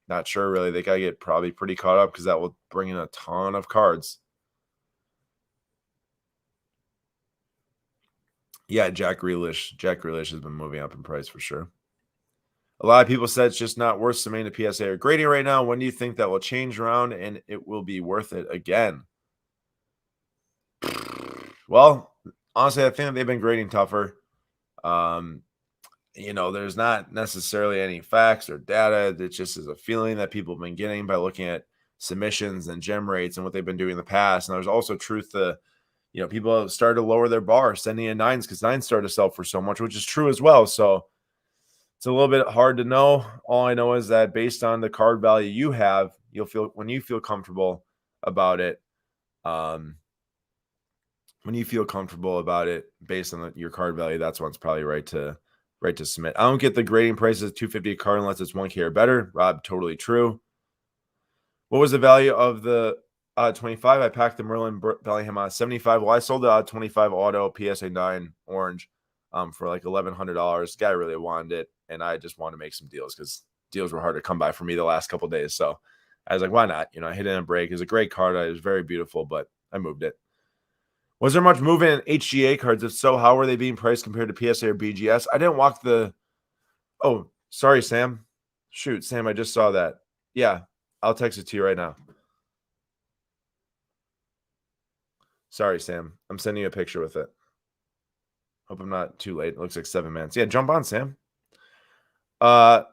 Not sure, really. They got to get probably pretty caught up because that will bring in a ton of cards. Yeah, Jack Grealish. Jack Grealish has been moving up in price for sure. A lot of people said it's just not worth submitting to PSA or grading right now. When do you think that will change around and it will be worth it again? Well, honestly, I think that they've been grading tougher. There's not necessarily any facts or data. It just is a feeling that people have been getting by looking at submissions and gem rates and what they've been doing in the past. And there's also truth to, people have started to lower their bar, sending in 9s because 9s started to sell for so much, which is true as well. So it's a little bit hard to know. All I know is that based on the card value you have, when you feel comfortable about it, based on your card value, that's when it's probably right to submit. I don't get the grading prices $250 a card unless it's 1K or better. Rob, totally true. What was the value of the 25? I packed the Merlin Bellingham on 75. Well, I sold the 25 auto PSA 9 orange for like $1,100. Guy really wanted it, and I just wanted to make some deals because deals were hard to come by for me the last couple of days. So I was like, why not? I hit in a break. It was a great card. It was very beautiful, but I moved it. Was there much movement in HGA cards? If so, how were they being priced compared to PSA or BGS? I didn't walk the. Oh, sorry, Sam. Shoot, Sam, I just saw that. Yeah, I'll text it to you right now. Sorry, Sam. I'm sending you a picture with it. Hope I'm not too late. It looks like 7 minutes. Yeah, jump on, Sam. What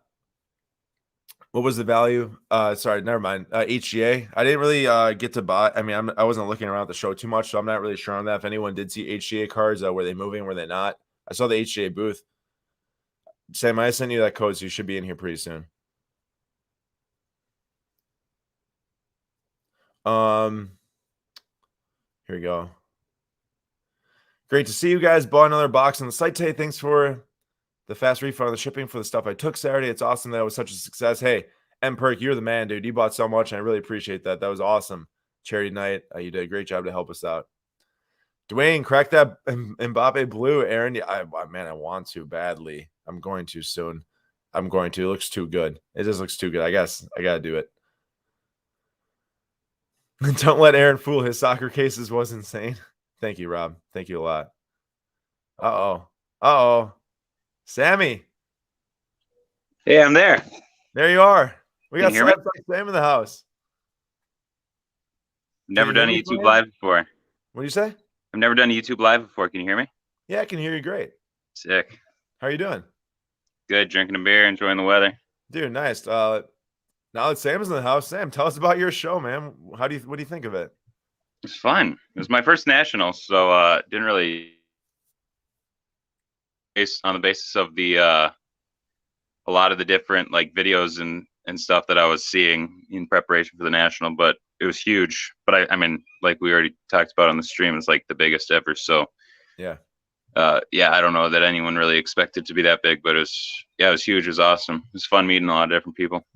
was the value? Sorry, never mind. HGA. I didn't really get to buy. I mean, I wasn't looking around at the show too much, so I'm not really sure on that. If anyone did see HGA cards, were they moving? Were they not? I saw the HGA booth. Sam, I sent you that code, so you should be in here pretty soon. Here we go. Great to see you guys. Bought another box on the site today. Thanks for the fast refund on the shipping for the stuff I took Saturday. It's awesome that it was such a success. Hey, M Perk, you're the man, dude. You bought so much, and I really appreciate that. That was awesome. Charity night. You did a great job to help us out. Dwayne, crack that Mbappe blue, Aaron. Yeah, man, I want to badly. I'm going to soon. I'm going to. It looks too good. It just looks too good. I guess I got to do it. Don't let Aaron fool. His soccer cases was insane. Thank you, Rob. Thank you a lot. Uh-oh. Uh-oh. Sammy. Hey, I'm there. There you are. We got Can you hear Sam in the house. Never done a YouTube live before. What do you say? I've never done a YouTube live before. Can you hear me? Yeah, I can hear you great. Sick. How are you doing? Good. Drinking a beer, enjoying the weather. Dude, nice. Now that Sam's in the house, Sam, tell us about your show, man. What do you think of it? It's fun. It was my first national, so didn't really on the basis of the a lot of the different like videos and stuff that I was seeing in preparation for the national, but it was huge. But I mean, like we already talked about on the stream, it's like the biggest ever. So yeah, I don't know that anyone really expected to be that big, but it was huge. It was awesome. It was fun meeting a lot of different people.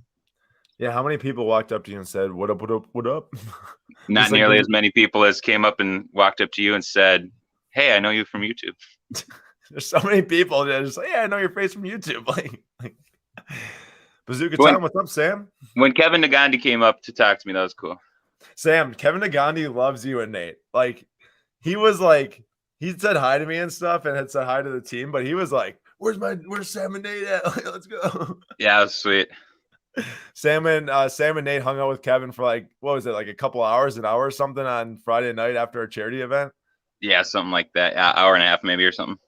Yeah, how many people walked up to you and said, "What up? What up? What up?" Not nearly as many people as came up and walked up to you and said, "Hey, I know you from YouTube." There's so many people that just like, "Yeah, I know your face from YouTube." Like Bazooka Tom, what's up, Sam? When Kevin Nagandi came up to talk to me, that was cool. Sam, Kevin Nagandi loves you and Nate. Like he said hi to me and stuff and had said hi to the team, but he was like, where's Sam and Nate at? Like, let's go. Yeah, it was sweet. Sam and Nate hung out with Kevin for like, what was it, like a couple hours, an hour or something on Friday night after a charity event? Yeah, something like that. Hour and a half maybe or something.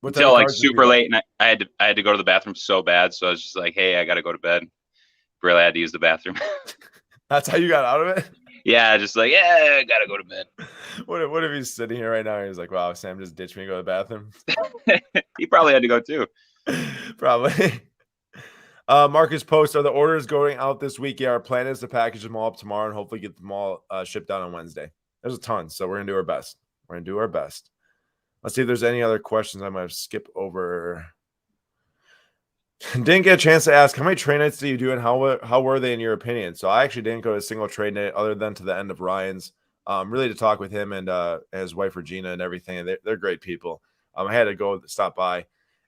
What Until like super late, and I had to go to the bathroom so bad, so I was just like, hey, I gotta go to bed. Really had to use the bathroom. That's how you got out of it? Yeah, just like, yeah, I gotta go to bed. What if he's sitting here right now and he's like, wow, Sam just ditched me to go to the bathroom? He probably had to go too. Probably. Marcus Post, are the orders going out this week? Yeah, our plan is to package them all up tomorrow and hopefully get them all shipped out on Wednesday. There's a ton, so we're going to do our best. Let's see if there's any other questions I might skip over. Didn't get a chance to ask, how many trade nights do you do and how were they in your opinion? So I actually didn't go to a single trade night other than to the end of Ryan's, really to talk with him and his wife Regina and everything. They're great people. I had to go stop by,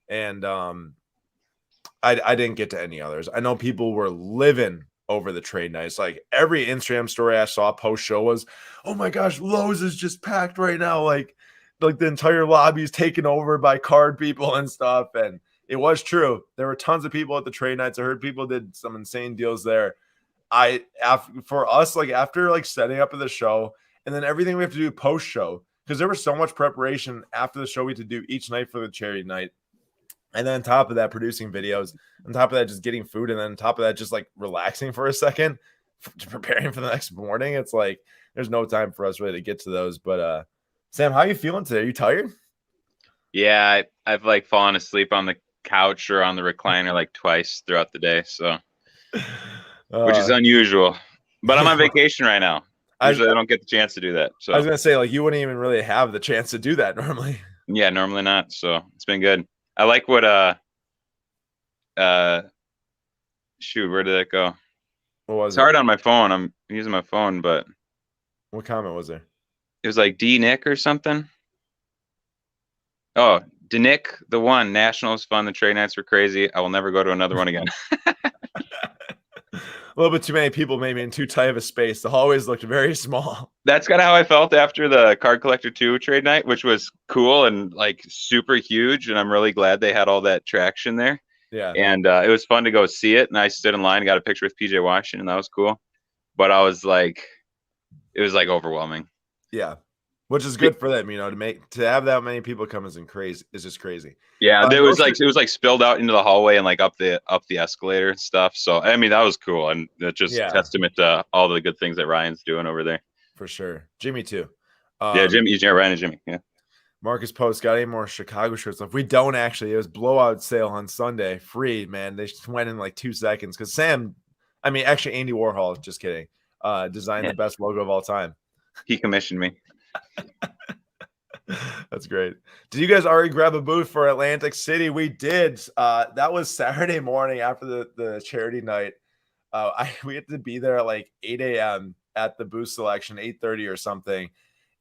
and I didn't get to any others. I know people were living over the trade nights. Like every Instagram story I saw post show was, oh my gosh, Lowe's is just packed right now. Like the entire lobby is taken over by card people and stuff. And it was true. There were tons of people at the trade nights. I heard people did some insane deals there. For us, like after like setting up of the show and then everything we have to do post show, because there was so much preparation after the show we had to do each night for the charity night. And then on top of that, producing videos, on top of that, just getting food. And then on top of that, just like relaxing for a second, preparing for the next morning. It's like, there's no time for us really to get to those. But Sam, how are you feeling today? Are you tired? Yeah, I've like fallen asleep on the couch or on the recliner like twice throughout the day. So, which is unusual, but I'm on vacation right now. Usually I don't get the chance to do that. So I was going to say, like, you wouldn't even really have the chance to do that normally. Yeah, normally not. So it's been good. I like what shoot, where did that go? What was it's hard on my phone. I'm using my phone, but what comment was there? It was like D Nick or something. Oh, D Nick, the one. Nationals fun. The trade nights were crazy. I will never go to another one again. A little bit too many people, maybe in too tight of a space. The hallways looked very small. That's kind of how I felt after the Card Collector 2 trade night, which was cool and like super huge. And I'm really glad they had all that traction there. Yeah. And it was fun to go see it. And I stood in line and got a picture with PJ Washington. That was cool. But I was like, it was like overwhelming. Yeah. Which is good for them, to have that many people come isn't crazy. It's just crazy. Yeah, it was like spilled out into the hallway and like up the escalator and stuff. So I mean that was cool, and it's just testament to all the good things that Ryan's doing over there. For sure, Jimmy too. Ryan and Jimmy. Yeah. Marcus Post, got any more Chicago shirts left? We don't actually. It was blowout sale on Sunday, free, man. They just went in like 2 seconds because Andy Warhol, just kidding, designed the best logo of all time. He commissioned me. That's great. Did you guys already grab a booth for Atlantic City? We did. That was Saturday morning after the charity night. We had to be there at like 8 a.m. at the booth selection, 8:30 or something.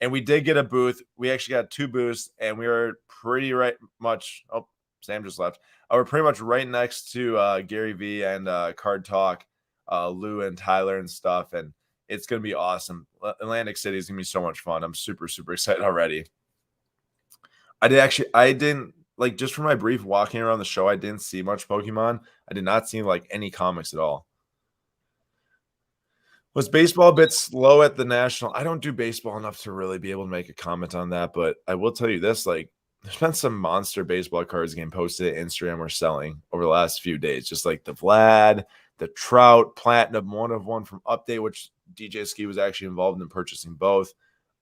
And we did get a booth. We actually got 2 booths, and we were pretty much. Oh, Sam just left. We're pretty much right next to Gary V and Card Talk, Lou and Tyler and stuff. And it's going to be awesome. Atlantic City is going to be so much fun. I'm super, super excited already. I didn't like, just from my brief walking around the show, I didn't see much Pokemon. I did not see like any comics at all. Was baseball a bit slow at the National? I don't do baseball enough to really be able to make a comment on that, but I will tell you this, like, there's been some monster baseball cards getting posted at Instagram or selling over the last few days, just like the Vlad, the Trout, Platinum, 1/1 from Update, which DJ Ski was actually involved in purchasing both.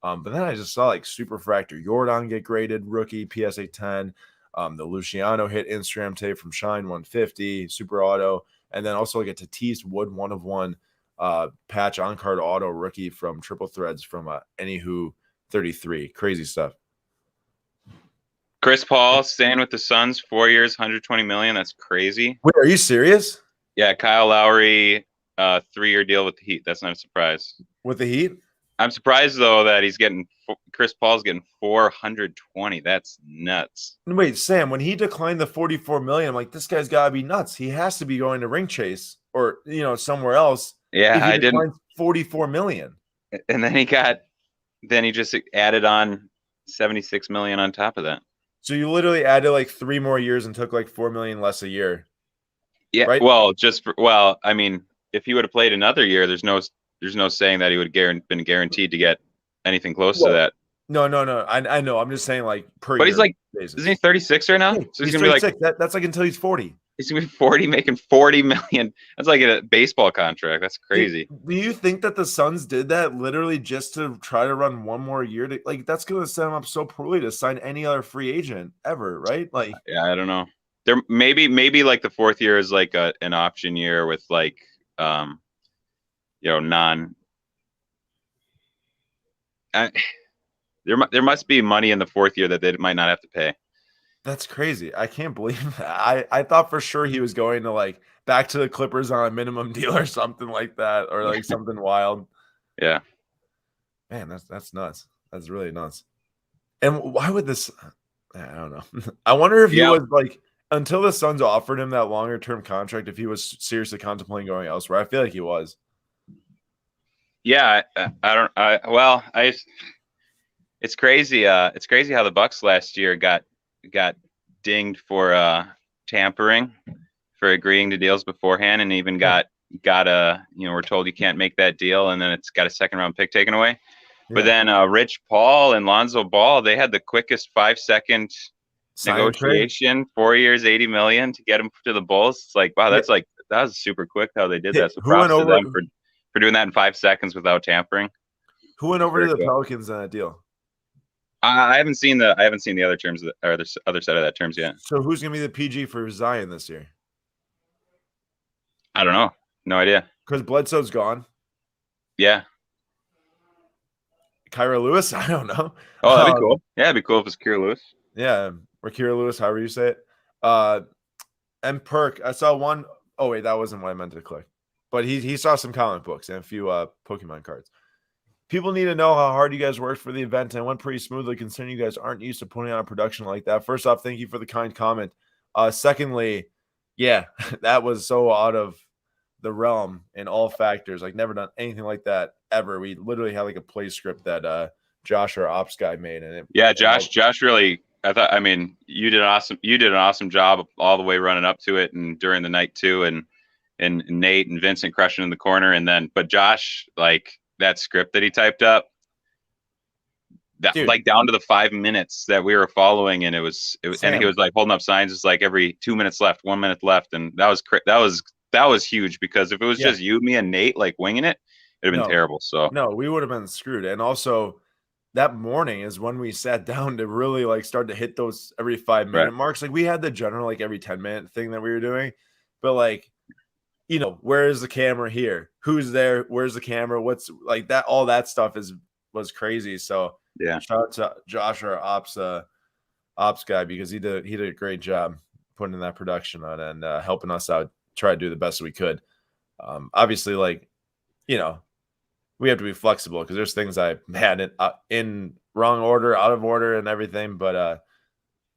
But then I just saw like Superfractor Jordan get graded, rookie, PSA 10. The Luciano hit Instagram today from Shine 150, Super Auto. And then also like a Tatis Wood 1/1 patch on card auto rookie from Triple Threads from Anywho 33. Crazy stuff. Chris Paul staying with the Suns 4 years, 120 million. That's crazy. Wait, are you serious? Yeah, Kyle Lowry, 3-year deal with the Heat. That's not a surprise. With the Heat? I'm surprised though that Chris Paul's getting 420. That's nuts. Wait, Sam, when he declined the 44 million, I'm like, this guy's got to be nuts. He has to be going to Ring Chase or somewhere else. Yeah, I didn't. 44 million. And then he just added on 76 million on top of that. So you literally added like 3 more years and took like 4 million less a year. Yeah. Right? Well, I mean, if he would have played another year, there's no saying that he would been guaranteed to get anything close to that. No. I know. I'm just saying like per year. But he's like, isn't he 36 right now? Yeah, so he's gonna be like, that's like until he's 40. He's gonna be 40, making 40 million. That's like a baseball contract. That's crazy. Do you think that the Suns did that literally just to try to run 1 more year? That's going to set him up so poorly to sign any other free agent ever, right? Like, yeah, I don't know. There maybe like the 4th year is like an option year with like there must be money in the 4th year that they might not have to pay. That's crazy. I can't believe that. I thought for sure he was going to like back to the Clippers on a minimum deal or something like that, or like something wild. Yeah. Man, that's nuts. That's really nuts. And why would this? I don't know. I wonder if he was like, until the Suns offered him that longer term contract, if he was seriously contemplating going elsewhere. I feel like he was. Yeah, it's crazy. It's crazy how the Bucks last year got dinged for tampering, for agreeing to deals beforehand, and even got we're told you can't make that deal, and then it's got a 2nd-round pick taken away. Yeah. But then Rich Paul and Lonzo Ball, they had the quickest 5-second negotiation, 4 years, 80 million to get him to the Bulls. It's like, wow, that was super quick how they did that. So props to them for doing that in 5 seconds without tampering. Who went over to the Pelicans on that deal? I haven't seen the other terms or the other side of that terms yet. So who's gonna be the PG for Zion this year? I don't know. No idea. Because Bledsoe's gone. Yeah. Kyra Lewis? I don't know. Oh, that'd be cool. Yeah, it'd be cool if it's Kyra Lewis. Yeah, or Kyra Lewis, however you say it. And Perk, I saw one. Oh wait, that wasn't what I meant to click. But he saw some comic books and a few Pokemon cards. People need to know how hard you guys worked for the event, and it went pretty smoothly considering you guys aren't used to putting on a production like that. First off, thank you for the kind comment. Secondly, yeah, that was so out of the realm in all factors. Like never done anything like that ever. We literally had like a play script that Josh, our ops guy, made, and Josh really. I thought. I mean, you did an awesome job all the way running up to it and during the night too, and Nate and Vincent crushing in the corner, and then but Josh, like that script that he typed up, that Dude. like down to the 5 minutes that we were following, and it was and he was like holding up signs. It's like every 2 minutes left, 1 minute left, and that was huge because if it was just you, me, and Nate like winging it, it'd have been terrible. So no, we would have been screwed. And also that morning is when we sat down to really like start to hit those every 5-minute marks. Like we had the general like every 10-minute thing that we were doing, but like, you know, where is the camera here? Who's there? Where's the camera? What's like that? All that stuff was crazy. So yeah, shout out to Josh, our ops guy, because he did a great job putting in that production on and helping us out, try to do the best we could. Obviously, like, you know, we have to be flexible because there's things I had in wrong order, out of order, and everything. But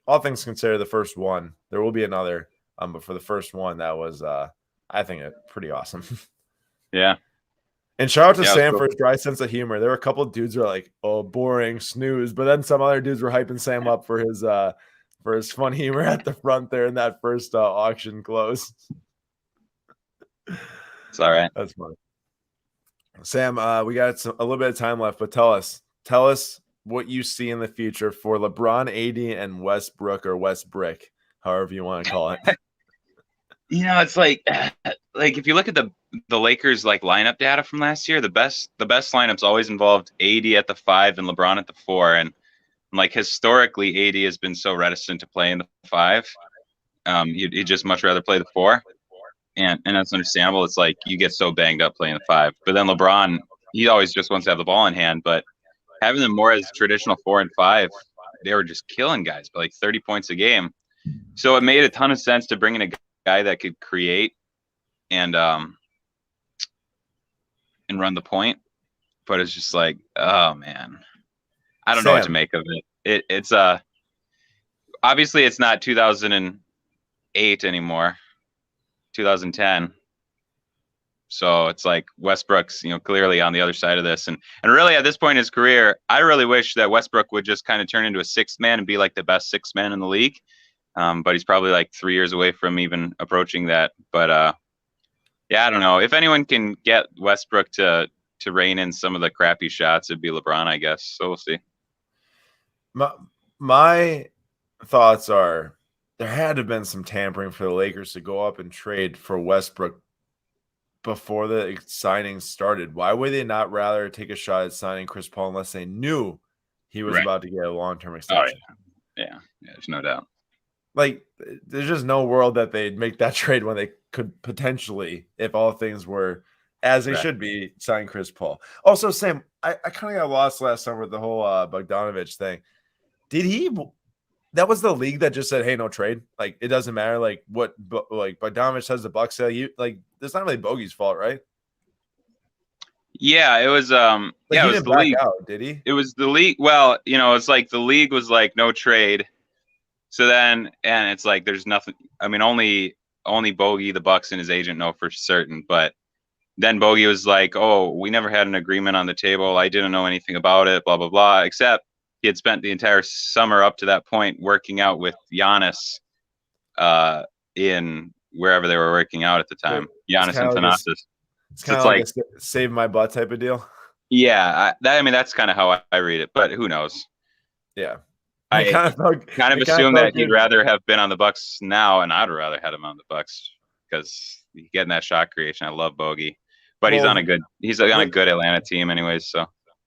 all things considered, the first one, there will be another. But for the first one, that was I think pretty awesome. Yeah. And shout out to Sam for his dry sense of humor. There were a couple of dudes who were like, "Oh, boring, snooze," but then some other dudes were hyping Sam up for his fun humor at the front there in that first auction close. It's all right. That's funny. Sam, we got a little bit of time left, but tell us what you see in the future for LeBron, AD, and Westbrook or Westbrick, however you want to call it. You know, it's like if you look at the Lakers like lineup data from last year, the best lineups always involved AD at the 5 and LeBron at the 4, and like historically, AD has been so reticent to play in the 5. He'd just much rather play the 4, and that's understandable. It's like you get so banged up playing the 5, but then LeBron, he always just wants to have the ball in hand. But having them more as traditional 4 and 5, they were just killing guys by like 30 points a game. So it made a ton of sense to bring in a guy that could create and run the point, but it's just like, oh man, I don't know what to make of it. It's obviously it's not 2008 anymore, 2010. So it's like Westbrook's, you know, clearly on the other side of this, and really at this point in his career, I really wish that Westbrook would just kind of turn into a sixth man and be like the best sixth man in the league. But he's probably like 3 years away from even approaching that. But yeah, I don't know. If anyone can get Westbrook to rein in some of the crappy shots, it'd be LeBron, I guess. So we'll see. My thoughts are there had to have been some tampering for the Lakers to go up and trade for Westbrook before the signing started. Why would they not rather take a shot at signing Chris Paul unless they knew he was about to get a long-term extension? Oh, yeah, there's no doubt. Like, there's just no world that they'd make that trade when they could potentially, if all things were as they should be, sign Chris Paul. Also, Sam, I kind of got lost last summer with the whole Bogdanovich thing. That was the league that just said, hey, no trade. Like, it doesn't matter. Like, what Bogdanovich says the Bucks say. It's not really Bogey's fault, right? Yeah, it was. Yeah, it was the league. Out, did he? It was the league. Well, you know, it's like the league was like no trade. So then, and it's like there's nothing. I mean, only Bogey, the Bucks, and his agent know for certain. But then Bogey was like, "Oh, we never had an agreement on the table. I didn't know anything about it. Blah blah blah." Except he had spent the entire summer up to that point working out with Giannis, in wherever they were working out at the time. Giannis and Thanasis. It's kind of like a save my butt type of deal. Yeah, I mean that's kind of how I read it, but who knows? Yeah. I kind of assume that he'd rather have been on the Bucks now, and I'd rather had him on the Bucks because getting that shot creation. I love Bogey, but he's on a good Atlanta team, anyways.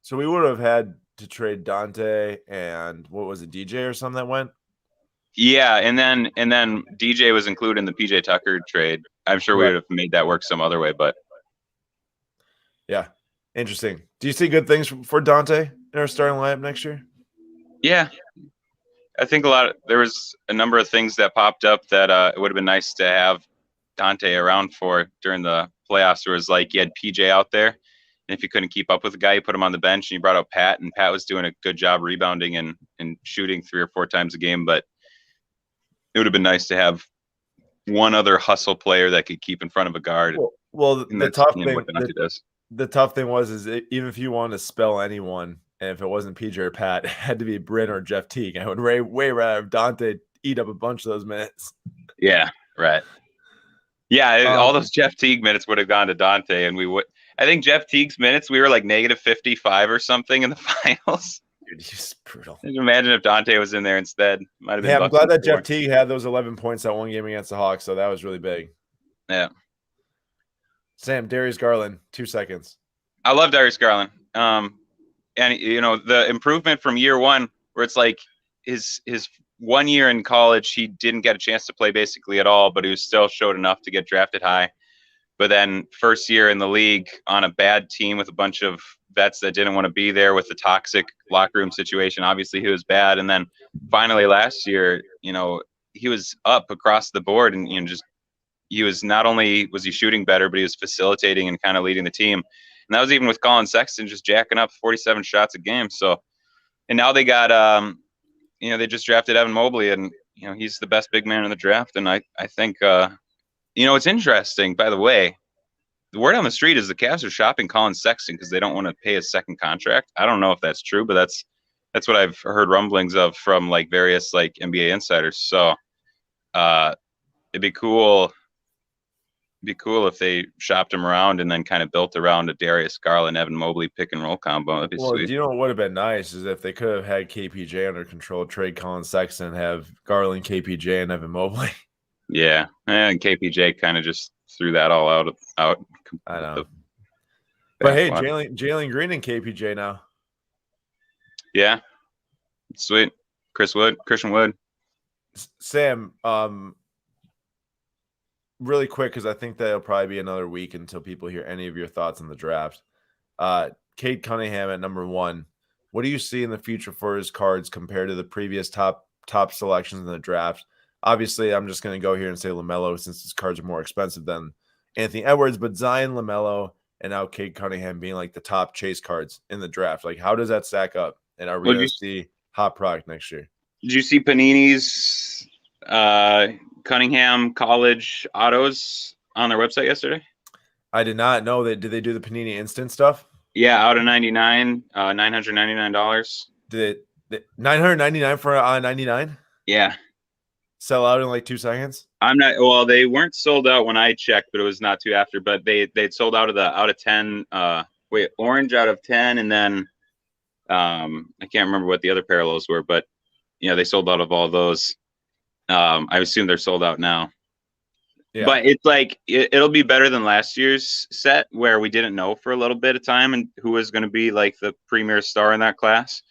So we would have had to trade Dante and what was it, DJ or something that went? Yeah, and then DJ was included in the PJ Tucker trade. I'm sure we would have made that work some other way, but yeah, interesting. Do you see good things for Dante in our starting lineup next year? Yeah. I think there was a number of things that popped up that it would have been nice to have Dante around for during the playoffs. There was like you had PJ out there, and if you couldn't keep up with the guy, you put him on the bench, and you brought out Pat, and Pat was doing a good job rebounding and shooting 3 or 4 times a game. But it would have been nice to have one other hustle player that could keep in front of a guard. Well, And the that's tough what thing, Dante does. the tough thing was, even if you wanted to spell anyone, and if it wasn't PJ or Pat, it had to be Bryn or Jeff Teague. I would way rather have Dante eat up a bunch of those minutes. Yeah, right. Yeah, all those Jeff Teague minutes would have gone to Dante, and we would. I think Jeff Teague's minutes, we were like negative 55 or something in the finals. Dude, he's brutal. Can you imagine if Dante was in there instead? Might have been. Yeah, I'm glad that Jeff Teague had those 11 points that one game against the Hawks, so that was really big. Yeah. Sam, Darius Garland, 2 seconds. I love Darius Garland. And you know, the improvement from year one, where it's like his 1 year in college, he didn't get a chance to play basically at all, but he was still showed enough to get drafted high. But then first year in the league on a bad team with a bunch of vets that didn't want to be there with the toxic locker room situation, obviously he was bad. And then finally last year, you know, he was up across the board, and you know, just he was not only was he shooting better, but he was facilitating and kind of leading the team. And that was even with Colin Sexton just jacking up 47 shots a game. So, and now they got, you know, they just drafted Evan Mobley, and, you know, he's the best big man in the draft. And I think, you know, it's interesting, by the way, the word on the street is the Cavs are shopping Colin Sexton because they don't want to pay his second contract. I don't know if that's true, but that's what I've heard rumblings of from like various like NBA insiders. So, it'd be cool. Be cool if they shopped him around and then kind of built around a Darius Garland, Evan Mobley pick and roll combo. That'd be sweet. Do you know what would have been nice is if they could have had KPJ under control, trade Colin Sexton, have Garland, KPJ, and Evan Mobley. Yeah, and KPJ kind of just threw that all out. I know. But hey, Jalen Green and KPJ now. Yeah, sweet. Christian Wood. Sam, really quick, because I think that'll probably be another week until people hear any of your thoughts on the draft. Cade Cunningham at number 1. What do you see in the future for his cards compared to the previous top selections in the draft? Obviously, I'm just going to go here and say LaMelo, since his cards are more expensive than Anthony Edwards, but Zion, LaMelo, and now Cade Cunningham being like the top chase cards in the draft. Like, how does that stack up? And are we going to see hot product next year? Did you see Panini's Cunningham college autos on their website yesterday? I did not know that. Did they do the Panini instant stuff? Yeah, out of 99, $999. Did it $999 for 99? Yeah. Sell out in like 2 seconds? I'm not. Well, they weren't sold out when I checked, but it was not too after. But they'd sold out of 10. Orange out of 10, and then I can't remember what the other parallels were, but you know, they sold out of all those. I assume they're sold out now. Yeah. But it's like it'll be better than last year's set, where we didn't know for a little bit of time and who was going to be like the premier star in that class.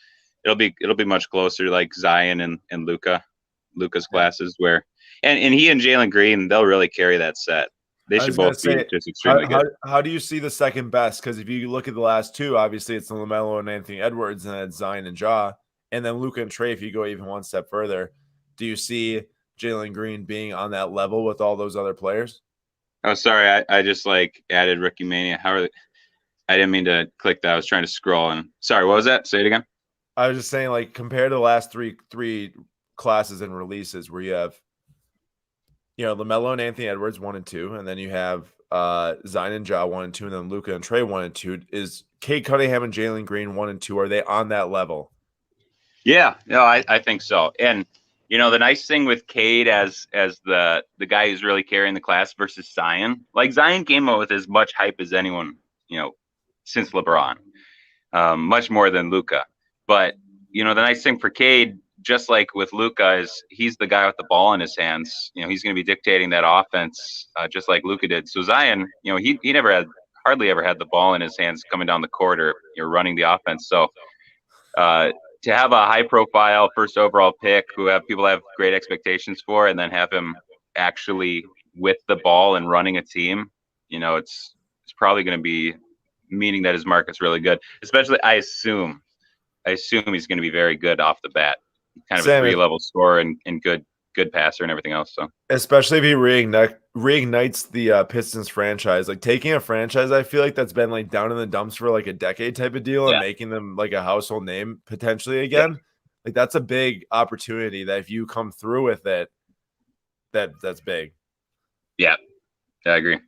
It'll be much closer, like Zion and Luka's classes, where and he and Jalen Green, they'll really carry that set. They should both be just extremely good. How do you see the second best? Because if you look at the last two, obviously it's LaMelo and Anthony Edwards, and then it's Zion and Ja, and then Luka and Trey. If you go even one step further, do you see Jalen Green being on that level with all those other players? Oh, sorry, I just like added Rookie Mania. I didn't mean to click that. I was trying to scroll. And sorry, what was that? Say it again. I was just saying, like, compared to the last three classes and releases, where you have, you know, LaMelo and Anthony Edwards 1 and 2, and then you have Zion and Ja 1 and 2, and then Luka and Trey 1 and 2. Is Cade Cunningham and Jalen Green 1 and 2? Are they on that level? Yeah, no, I think so. And you know, the nice thing with Cade as the guy who's really carrying the class versus Zion, like Zion came out with as much hype as anyone, you know, since LeBron, much more than Luka. But you know, the nice thing for Cade, just like with Luka, is he's the guy with the ball in his hands. You know, he's going to be dictating that offense, just like Luka did. So Zion, you know, he hardly ever had the ball in his hands coming down the court or, you know, running the offense. So to have a high-profile first overall pick who people have great expectations for, and then have him actually with the ball and running a team, you know, it's probably going to be meaning that his market's really good. Especially, I assume he's going to be very good off the bat. Kind of a 3-level scorer and good passer and everything else. So especially if he reignites the Pistons franchise, like taking a franchise, I feel like that's been like down in the dumps for like a decade type of deal, and making them like a household name potentially again. Yeah. Like that's a big opportunity that if you come through with it, that's big. Yeah, I agree.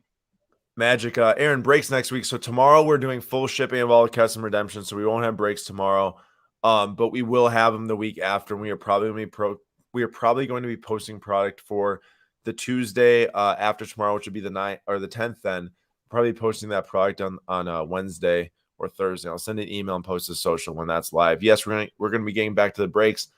Magic. Aaron, breaks next week. So tomorrow we're doing full shipping of all the custom redemption. So we won't have breaks tomorrow. But we will have them the week after. We are probably going to be posting product for the Tuesday after tomorrow, which would be the 9th or the 10th. Then probably posting that product on Wednesday or Thursday. I'll send an email and post to social when that's live. Yes, we're gonna be getting back to the breaks.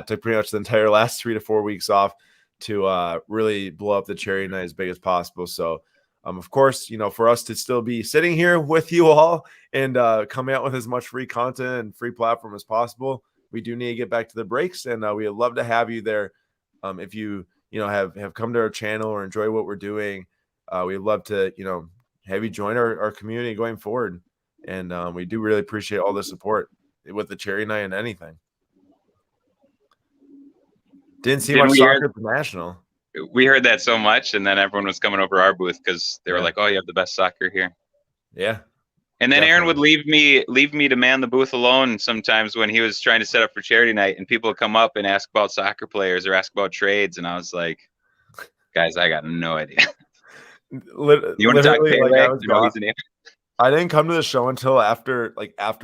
Took pretty much the entire last 3 to 4 weeks off to really blow up the cherry night as big as possible. So. Of course, for us to still be sitting here with you all and coming out with as much free content and free platform as possible, we do need to get back to the breaks, and we would love to have you there. If you have come to our channel or enjoy what we're doing, we'd love to have you join our community going forward. And we do really appreciate all the support with the cherry night and anything. Didn't see much soccer at the National. We heard that so much, and then everyone was coming over our booth because they were like, "Oh, you have the best soccer here." Yeah. And then Aaron would leave me to man the booth alone sometimes when he was trying to set up for charity night, and people would come up and ask about soccer players or ask about trades, and I was like, "Guys, I got no idea." You want to talk Pele? I didn't come to the show until after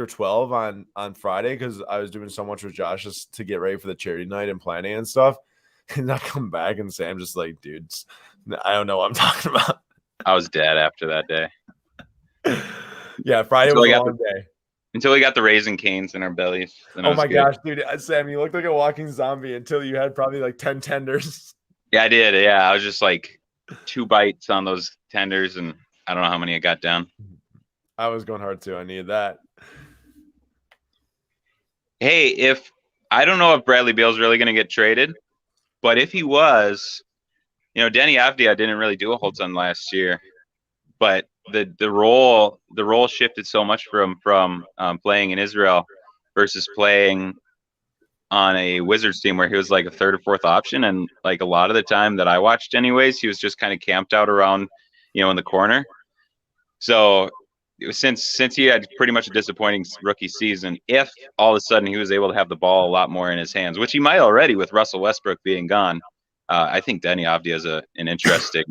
12 on Friday because I was doing so much with Josh just to get ready for the charity night and planning and stuff. And I come back and say, I'm just like, dude, I don't know what I'm talking about. I was dead after that day. Yeah, Friday was a long day. Until we got the Raising Canes in our bellies. Oh my gosh, dude. Sam, you looked like a walking zombie until you had probably like 10 tenders. Yeah, I did. Yeah, I was just like 2 bites on those tenders, and I don't know how many I got down. I was going hard too. I needed that. Hey, I don't know if Bradley Beal's really going to get traded. But if he was, Denny Avdia didn't really do a whole ton last year, but the role shifted so much from playing in Israel versus playing on a Wizards team where he was like a 3rd or 4th option, and like a lot of the time that I watched, anyways, he was just kind of camped out around, in the corner. So since he had pretty much a disappointing rookie season, if all of a sudden he was able to have the ball a lot more in his hands, which he might already with Russell Westbrook being gone, I think Denny Avdia is an interesting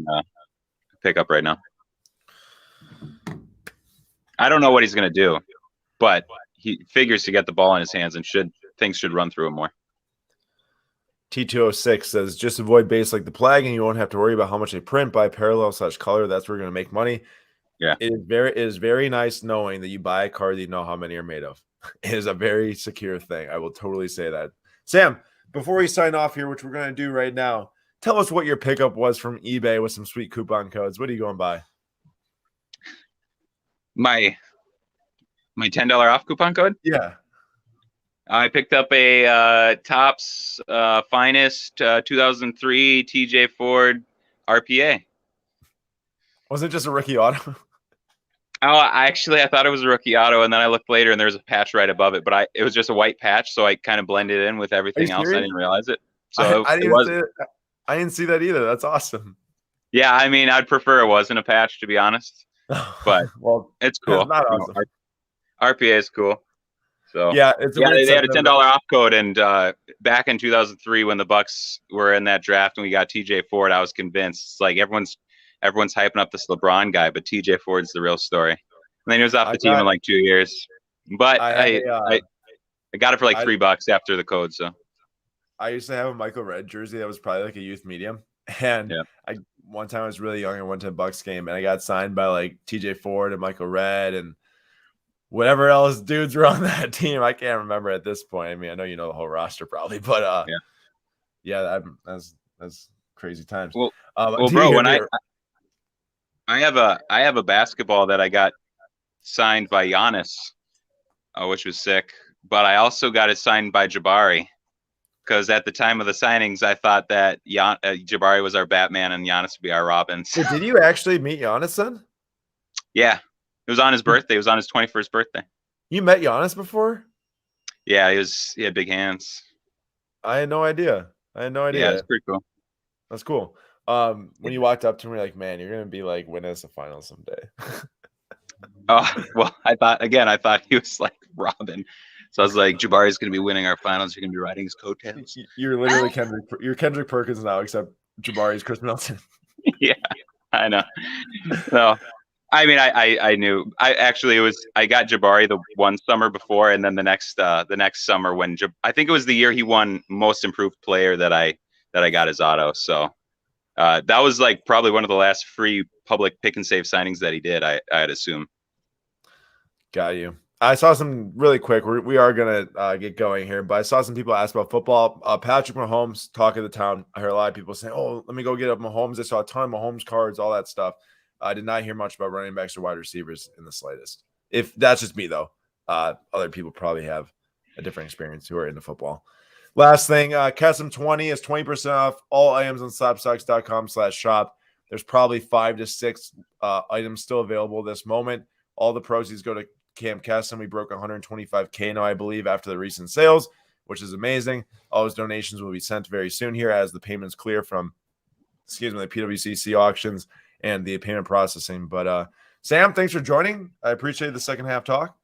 pickup right now. I don't know what he's going to do, but he figures to get the ball in his hands and things should run through him more. T206 says, just avoid base like the plague and you won't have to worry about how much they print by parallel/color. That's where you're going to make money. Yeah, it is very nice knowing that you buy a card that you know how many are made of. It is a very secure thing. I will totally say that. Sam, before we sign off here, which we're going to do right now, tell us what your pickup was from eBay with some sweet coupon codes. What are you going by? My $10 off coupon code? Yeah. I picked up a Topps Finest 2003 TJ Ford RPA. Was it just a rookie auto? Oh, I thought it was a rookie auto, and then I looked later, and there was a patch right above it. But it was just a white patch, so I kind of blended in with everything else. I didn't realize it. So I didn't see that either. That's awesome. Yeah, I mean, I'd prefer it wasn't a patch, to be honest. But well, it's cool. It's not awesome. RPA is cool. So yeah, they had a $10 off code, and back in 2003 when the Bucks were in that draft and we got TJ Ford, I was convinced. It's like everyone's hyping up this LeBron guy, but TJ Ford's the real story. And then he was off the team in like 2 years. But I got it for like $3 after the code. So I used to have a Michael Redd jersey that was probably like a youth medium. And one time I was really young and went to a Bucks game and I got signed by like TJ Ford and Michael Redd and whatever else dudes were on that team. I can't remember at this point. I mean, I know you know the whole roster probably, but that's crazy times. Well, bro, when I have a basketball that I got signed by Giannis, which was sick. But I also got it signed by Jabari because at the time of the signings, I thought that Jabari was our Batman and Giannis would be our Robin. So did you actually meet Giannis then? Yeah, it was on his birthday. It was on his 21st birthday. You met Giannis before? Yeah, he had big hands. I had no idea. Yeah, it's pretty cool. That's cool. When you walked up to me, like, man, you're gonna be like winning us a final someday. Oh well, I thought he was like Robin, so I was like, Jabari's gonna be winning our finals. You're gonna be riding his coattails. You're literally Kendrick Perkins now, except Jabari's Chris Middleton. Yeah, I know. No, I mean, I knew. I got Jabari the one summer before, and then the next summer when I think it was the year he won Most Improved Player that I got his auto. So that was like probably one of the last free public pick and save signings that he did. I'd assume. Got you. I saw some really quick. We are gonna get going here, but I saw some people ask about football. Patrick Mahomes, talk of the town. I heard a lot of people saying, "Oh, let me go get up Mahomes." I saw a ton of Mahomes cards, all that stuff. I did not hear much about running backs or wide receivers in the slightest. If that's just me, though, other people probably have a different experience who are into football. Last thing, Custom 20 is 20% off all items on SlabStoxPro.com/shop. There's probably 5 to 6 items still available this moment. All the proceeds go to Camp Kesson. We broke 125K now, I believe, after the recent sales, which is amazing. All those donations will be sent very soon here as the payments clear from, the PWCC auctions and the payment processing. But Sam, thanks for joining. I appreciate the second half talk.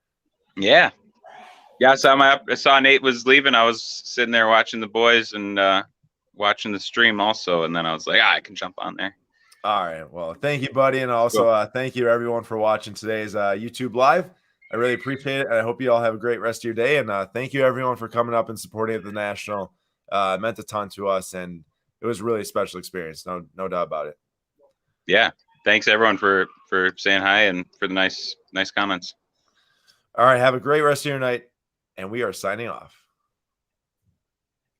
Yeah. Yeah, I saw Nate was leaving. I was sitting there watching the boys and watching the stream also, and then I was like, I can jump on there. All right. Well, thank you, buddy. And also thank you to everyone for watching today's YouTube Live. I really appreciate it. I hope you all have a great rest of your day. And thank you, everyone, for coming up and supporting the National. It meant a ton to us, and it was really a special experience. No doubt about it. Yeah. Thanks, everyone, for saying hi and for the nice comments. All right. Have a great rest of your night, and we are signing off.